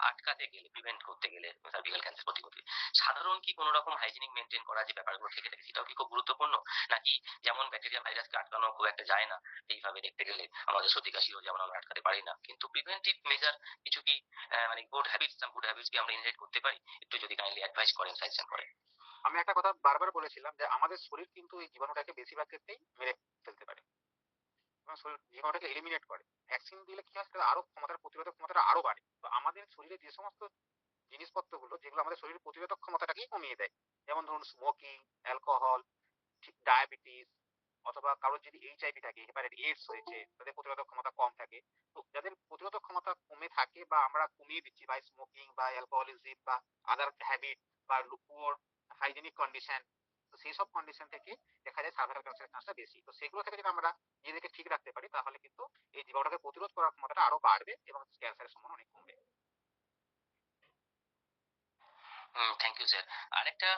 আটকাতে গেলে, প্রিভেন্ট করতে গেলে সার্ভিক্যাল ক্যান্সার প্রতিরোধে সাধারণ কি কোনো রকম হাইজিনিক মেইনটেইন করা যে ব্যাপারগুলো থেকে থাকে সেটাও কি খুব গুরুত্বপূর্ণ? নাকি যেমন ব্যাকটেরিয়া ভাইরাসকে আটকানো খুব একটা যায় না, এইভাবে দেখতে গেলে আমাদের সর্দি কাশিও যেমন আমরা আটকাতে পারি না। কিন্তু প্রিভেন্টিভ মেজার কিছু কি মানে গুড হ্যাবিটস কি আমরা ইনহেরিট করতে পারি? একটু যদি কাইন্ডলি অ্যাডভাইস করেন, সাজেশন করেন। আমি একটা কথা বারবার বলেছিলাম যে আমাদের শরীর কিন্তু এই জীবাণুটাকে বেশিরভাগ ক্ষেত্রেই মেরে ফেলতে পারে এবং শরীর জীবাণুটাকে এলিমিনেট করে। ভ্যাকসিন দিলে কি হয়, সেটা আরো ক্ষমতার প্রতিরোধক ক্ষমতাটা আরো বাড়ে। তো আমাদের শরীরে যে সমস্ত জিনিসপত্রগুলো যেগুলো আমাদের শরীরের প্রতিরোধক ক্ষমতাটাকেই কমিয়ে দেয়, যেমন ধরুন স্মোকিং, অ্যালকোহল, ডায়াবেটিস, অথবা কারোর যদি এইচআইভি থাকে, হেপাটাইটিস এইডস হয়েছে, তাদের প্রতিরোধক ক্ষমতা কম থাকে। তো যাদের প্রতিরোধক ক্ষমতা কমে থাকে বা আমরা কমিয়ে দিচ্ছি বাই স্মোকিং বা অ্যালকোহলিজম বা আদার হ্যাবিট বা পুয়ার হাইজেনিক কন্ডিশন, তো সেই সব কন্ডিশন থেকে দেখা যায় সার্ভাইকাল ক্যান্সারের চান্সটা বেশি। তো সেগুলো থেকে যদি আমরা নিজেদেরকে ঠিক রাখতে পারি তাহলে কিন্তু এই জীবাণুটাকে প্রতিরোধ করার ক্ষমতাটা আরো বাড়বে এবং ক্যান্সারের সম্ভাবনা অনেক কমবে। Thank you sir. আরেকটা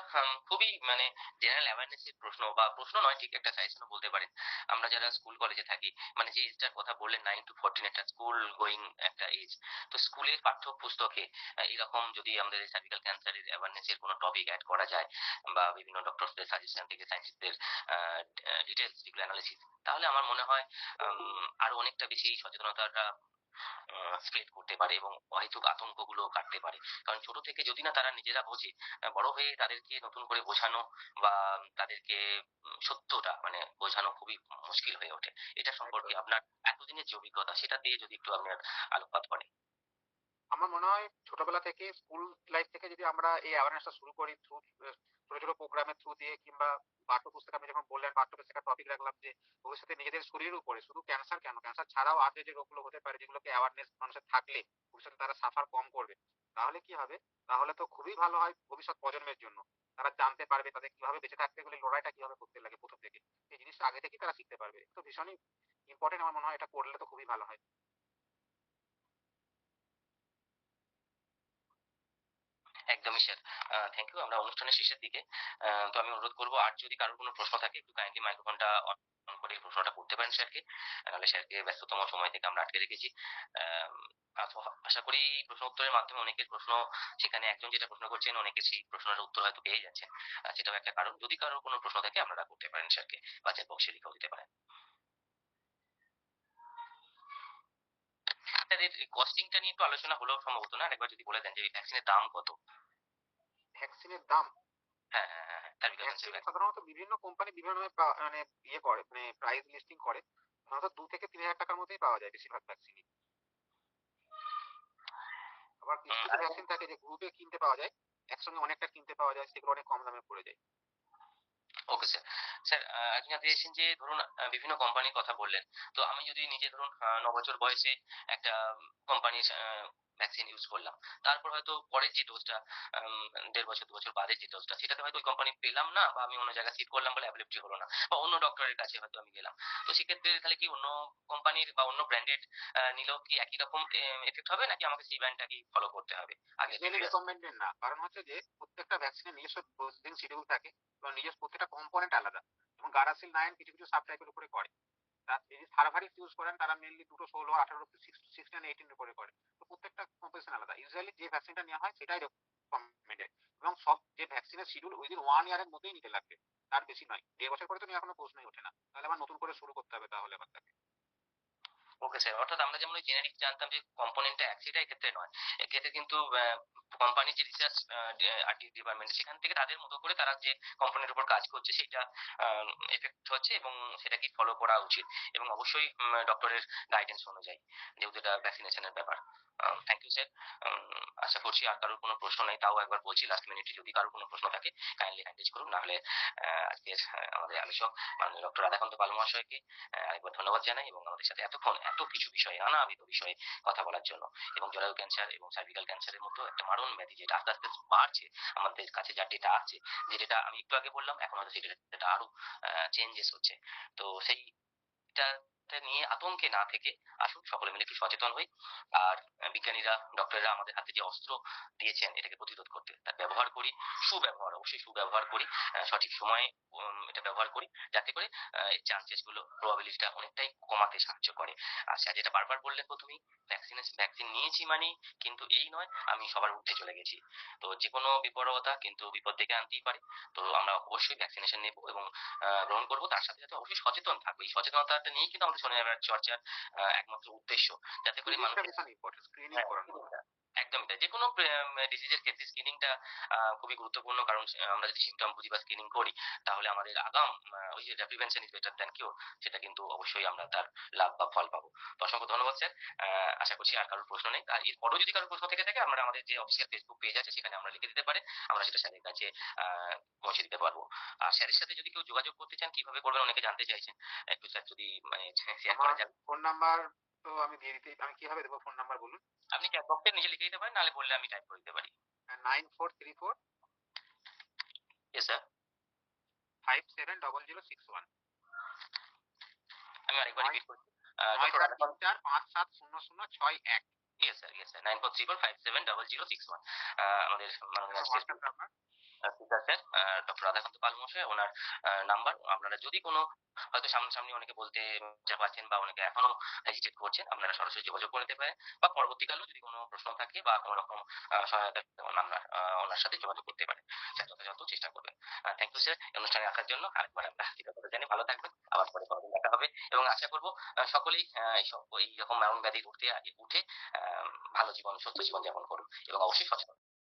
খুবই মানে জেনারেল অ্যাওয়ারনেস এর প্রশ্ন, বা প্রশ্ন নয় ঠিক, একটা সাজেশনও বলতে পারেন। আমরা যারা স্কুল কলেজে থাকি, মানে যে এজটার কথা বললেন 9 to 14, একটা স্কুল গোয়িং একটা এজ। তো স্কুলের পাঠ্যপুস্তকে এরকম যদি আমাদের সার্ভিক্যাল ক্যান্সারের অ্যাওয়ারনেস এর কোনো টপিক এড করা যায়, বা বিভিন্ন ডক্টরসদের সাজেশন থেকে সায়েন্টিস্টদের ডিটেলস যেগুলো অ্যানালিসিস, তাহলে আমার মনে হয় আরো অনেকটা বেশি সচেতনতাটা স্প্রেড করতে পারে এবং অহেতুক আতঙ্কগুলো কাটতে পারে। কারণ ছোট থেকে যদি না তারা নিজেরা বোঝে, বড় হয়ে তাদেরকে নতুন করে বোঝানো বা তাদেরকে সত্যটা মানে বোঝানো খুবই মুশকিল হয়ে ওঠে। এটা সম্পর্কে একদম। আপনার এতদিনের যে অভিজ্ঞতা, সেটা দিয়ে যদি একটু আপনার আলোকপাত করেন। আমার মনে হয় ছোটবেলা থেকে স্কুল লাইফ থেকে যদি আমরা এই অ্যাওয়ারনেসটা শুরু করি থ্রু ছোট ছোট প্রোগ্রামের থ্রু দিয়ে, কিংবা পাঠ্যপুস্তক, আমি যখন বললেন পাঠ্যপুস্তকের টপিক রাখলাম যে ভবিষ্যতে নিজেদের শরীরের উপরে, শুধু ক্যান্সার কেন, ক্যান্সার ছাড়াও আর যে যে রোগগুলো হতে পারে যেগুলোকে অ্যাওয়ারনেস মানুষের থাকলে ভবিষ্যতে তারা সাফার কম করবে, তাহলে কি হবে, তাহলে তো খুবই ভালো হয় ভবিষ্যৎ প্রজন্মের জন্য। তারা জানতে পারবে তাদের কিভাবে বেঁচে থাকতে গেলে লড়াইটা কিভাবে করতে লাগে প্রথম থেকে, এই জিনিসটা আগে থেকেই তারা শিখতে পারবে। তো ভীষণই ইম্পর্টেন্ট, আমার মনে হয় এটা করলে তো খুবই ভালো হয়। একদমই স্যার। Thank you. আমরা অনুষ্ঠানের শেষের দিকে। তো আমি অনুরোধ করবো, আর যদি কারোর কোনো প্রশ্ন থাকে একটু কাইন্ডলি মাইক্রোফোনটা অন করে প্রশ্নটা করতে পারেন স্যারকে। নাহলে স্যারকে ব্যস্ততম সময় থেকে আমরা আটকে রেখেছি। আম আশা করি এই প্রশ্ন উত্তরের মাধ্যমে অনেকের প্রশ্ন, সেখানে একজন যেটা প্রশ্ন করছেন অনেকে সেই প্রশ্নের উত্তর হয়তো পেয়ে যাচ্ছেন। সেটাও একটা কারণ। যদি কারোর কোনো প্রশ্ন থাকে আপনারা করতে পারেন স্যারকে, বা চ্যাট বক্সে লিখেও দিতে পারেন। স্যার, এর কস্টিংটা নিয়ে একটু আলোচনা হলো সম্ভবত, না? আরেকবার যদি বলে দেন যে এই ভ্যাকসিনের দাম কত? ভ্যাকসিনের দাম, হ্যাঁ, হ্যাঁ, হ্যাঁ, হ্যাঁ। Cervical vaccine cancer. সাধারণত বিভিন্ন কোম্পানি বিভিন্নভাবে মানে ইয়ে করে, মানে প্রাইস লিস্টিং করে। সাধারণত 2 থেকে 3 হাজার টাকার মধ্যেই পাওয়া যায় বেশিরভাগ ভ্যাকসিনই। আবার কিছু কিছু আর ভ্যাকসিন থাকে যে গ্রুপে কিনতে পাওয়া যায়, একসঙ্গে অনেকটা কিনতে পাওয়া যায়, সেগুলো অনেক কম দামে পড়ে যায়। Okay sir. স্যার, আপনি জানতে চাইছেন যে ধরুন বিভিন্ন কোম্পানির কথা বললেন। তো আমি যদি নিজে ধরুন ৯ বছর বয়সে একটা কোম্পানির ভ্যাকসিন ইউজ করলাম, তারপর হয়তো পরের যে ডোজটা ১.৫ বছর ২ বছর বাদে যে ডোজটা সেটাতে হয়তো ওই কোম্পানি পেলাম না, বা আমি অন্য জায়গায় শিফট করলাম বলে অ্যাভেলেবিলিটি হলো না, বা অন্য ডক্টরের কাছে হয়তো আমি গেলাম। তো সেক্ষেত্রে তাহলে কি অন্য কোম্পানির বা অন্য ব্র্যান্ডেড নিলেও কি একই রকম এফেক্ট হবে, নাকি আমাকে সেই ব্র্যান্ডটাকেই ফলো করতে হবে আগে? ইউজুয়ালি রেকমেন্ডেড না, কারণ হচ্ছে যে প্রত্যেকটা ভ্যাকসিনের নিজস্ব ডোজিং শিডিউল থাকে এবং নিজস্ব প্রত্যেকটা কম্পোনেন্ট আলাদা, এবং গারাসিল 9 কিছু কিছু সাব টাইপের উপরে করে। যদি সার্ভারিক ইউজ করেন তারা মেনলি দুটো 16, 18, 16 and 18 করে করে। তো প্রত্যেকটা কম্পোজিশন আলাদা। ইউজুয়ালি যে ভ্যাকসিনটা নেওয়া হয় সেটাই রেকমেন্ডেড, এবং সব যে ভ্যাকসিনের শিডিউল উইদিন 1 ইয়ারের মধ্যেই নিতে লাগবে, তার বেশি নয়। 1.5 বছর পরে তো নেওয়ার কোনো প্রশ্নই ওঠে না, তাহলে আবার নতুন করে শুরু করতে হবে তাহলে আবার তাকে। ওকে স্যার, অর্থাৎ আমরা যেমন ওই জেনেরিক জানতাম যে কম্পোনেন্টটা এক, সেটা এক্ষেত্রে নয়। এক্ষেত্রে কিন্তু কোম্পানির যে রিসার্চ আর ডিপার্টমেন্ট, সেখান থেকে তাদের মতো করে তারা যে কম্পোনেন্টের উপর কাজ করছে সেটা এফেক্ট হচ্ছে, এবং সেটাকে ফলো করা উচিত, এবং অবশ্যই ডক্টরের গাইডেন্স অনুযায়ী, যেহেতু এটা ভ্যাকসিনেশনের ব্যাপার। Thank you sir. আশা করছি আর কারোর কোনো প্রশ্ন নেই, তাও একবার বলছি লাস্ট মিনিটে যদি কারোর কোনো প্রশ্ন থাকে কাইন্ডলি এনগেজ করুন, নাহলে আজকের আমাদের আলোচক মাননীয় ডক্টর রাধাকান্ত পাল মহাশয়কে আরেকবার ধন্যবাদ জানাই, এবং আমাদের সাথে এতক্ষণ এত কিছু বিষয়ে, নানাবিধ বিষয়ে কথা বলার জন্য, এবং জরায়ু ক্যান্সার এবং সার্ভিক্যাল ক্যান্সারের মতো একটা মারণ ব্যাধি যেটা আস্তে আস্তে বাড়ছে, আমাদের কাছে যা ডেটা আসছে, যে ডেটা আমি একটু আগে বললাম, এখন হয়তো সেই ডেটা আরো চেঞ্জেস হচ্ছে। তো সেইটা নিয়ে আতঙ্কে না থেকে আসুন সকলে মিলে একটু সচেতন হই। আর বিজ্ঞানীরা, ডক্টররা আমাদের হাতে যে অস্ত্র দিয়েছেন এটাকে প্রতিরোধ করতে, তার ব্যবহার করি, সুব্যবহার, অবশ্যই সুব্যবহার করি, সঠিক সময়ে এটা ব্যবহার করি, যাতে করে এই চান্সেস গুলো, প্রবাবিলিটিটা অনেকটাই কমাতে সাহায্য করে। আর স্যার যেটা বারবার বললেন প্রথমেই, ভ্যাকসিন নিয়েছি মানে কিন্তু এই নয় আমি সবার ঊর্ধ্বে চলে গেছি। তো যে কোনো বিপর্যয়তা কিন্তু বিপদ ডেকে আনতেই পারে। তো আমরা অবশ্যই ভ্যাকসিনেশন নেবো এবং গ্রহণ করবো, তার সাথে সাথে অবশ্যই সচেতন থাকবো। এই সচেতনতাটা নিয়েই কিন্তু আমাদের শনিবার চর্চার একমাত্র উদ্দেশ্য, যাতে করে স্ক্রিনিংটা মানুষের, ভীষণ ইম্পর্টেন্ট, স্ক্রিনিং হ্যাঁ, করানো। একদমই তাই। যেকোনো ডিজিজের ক্ষেত্রে স্ক্রিনিংটা খুবই গুরুত্বপূর্ণ, কারণ আমরা যদি সিমটম বুঝি বা স্ক্রিনিং করি, তাহলে আমাদের আগাম ওই যে প্রিভেনশন ইজ বেটার দ্যান কিউর, সেটা কিন্তু অবশ্যই আমরা তার লাভ বা ফল পাবো। তো অসংখ্য ধন্যবাদ স্যার। আশা করছি আর কারোর প্রশ্ন নেই। আর এরপরেও যদি কারোর প্রশ্ন থেকে থাকে, আমরা আমাদের যে অফিসিয়াল ফেসবুক পেজ আছে সেখানে আমরা লিখে দিতে পারে, আমরা সেটা স্যারের কাছে পৌঁছে দিতে পারবো। আর স্যারের সাথে যদি কেউ যোগাযোগ করতে চান কিভাবে করবেন, অনেকে জানতে চাইছেন, একটু স্যার যদি মানে শেয়ার আমার করা যাবে। ফোন নাম্বার তো আমি দিয়ে দিতে, আমি কিভাবে দেবো ফোন নাম্বার বলুন? আপনি চ্যাট বক্সে নিজে লিখে দিতে পারেন, নাহলে বললে আমি টাইপ করে দিতে পারি। 9434 ইয়েস স্যার। 570061। আমি আরেকবার রিপিট করছি। Doctor Radhakanta, 9434570061 yes sir, yes sir, 9434570061। আমাদের মাননীয় আমার WhatsApp number. Speaker sir doctor Radhakanta Pal মহাশয়, ওনার নাম্বার। আপনারা যদি কোনো হয়তো সামনাসামনি অনেকে বলতে লজ্জা পাচ্ছেন, বা অনেকে এখনো হেজিটেট করছেন, আপনারা সরাসরি যোগাযোগ করে নিতে পারেন, বা পরবর্তীকালেও যদি কোনো প্রশ্ন থাকে বা কোনো রকম সহায়তা আপনার ওনার সাথে যোগাযোগ করতে পারেন, স্যার যথাযথ চেষ্টা করবেন। থ্যাংক ইউ স্যার, এই অনুষ্ঠানে আসার জন্য আরেকবার আমরা কৃতজ্ঞতা জানি। ভালো থাকবেন, আবার পরে কোনোদিন দেখা হবে, এবং আশা করবো সকলেই এইরকম মারণ ব্যাধি উঠে ভালো জীবন, সুস্থ জীবন যাপন করুন, এবং অবশ্যই সচেতন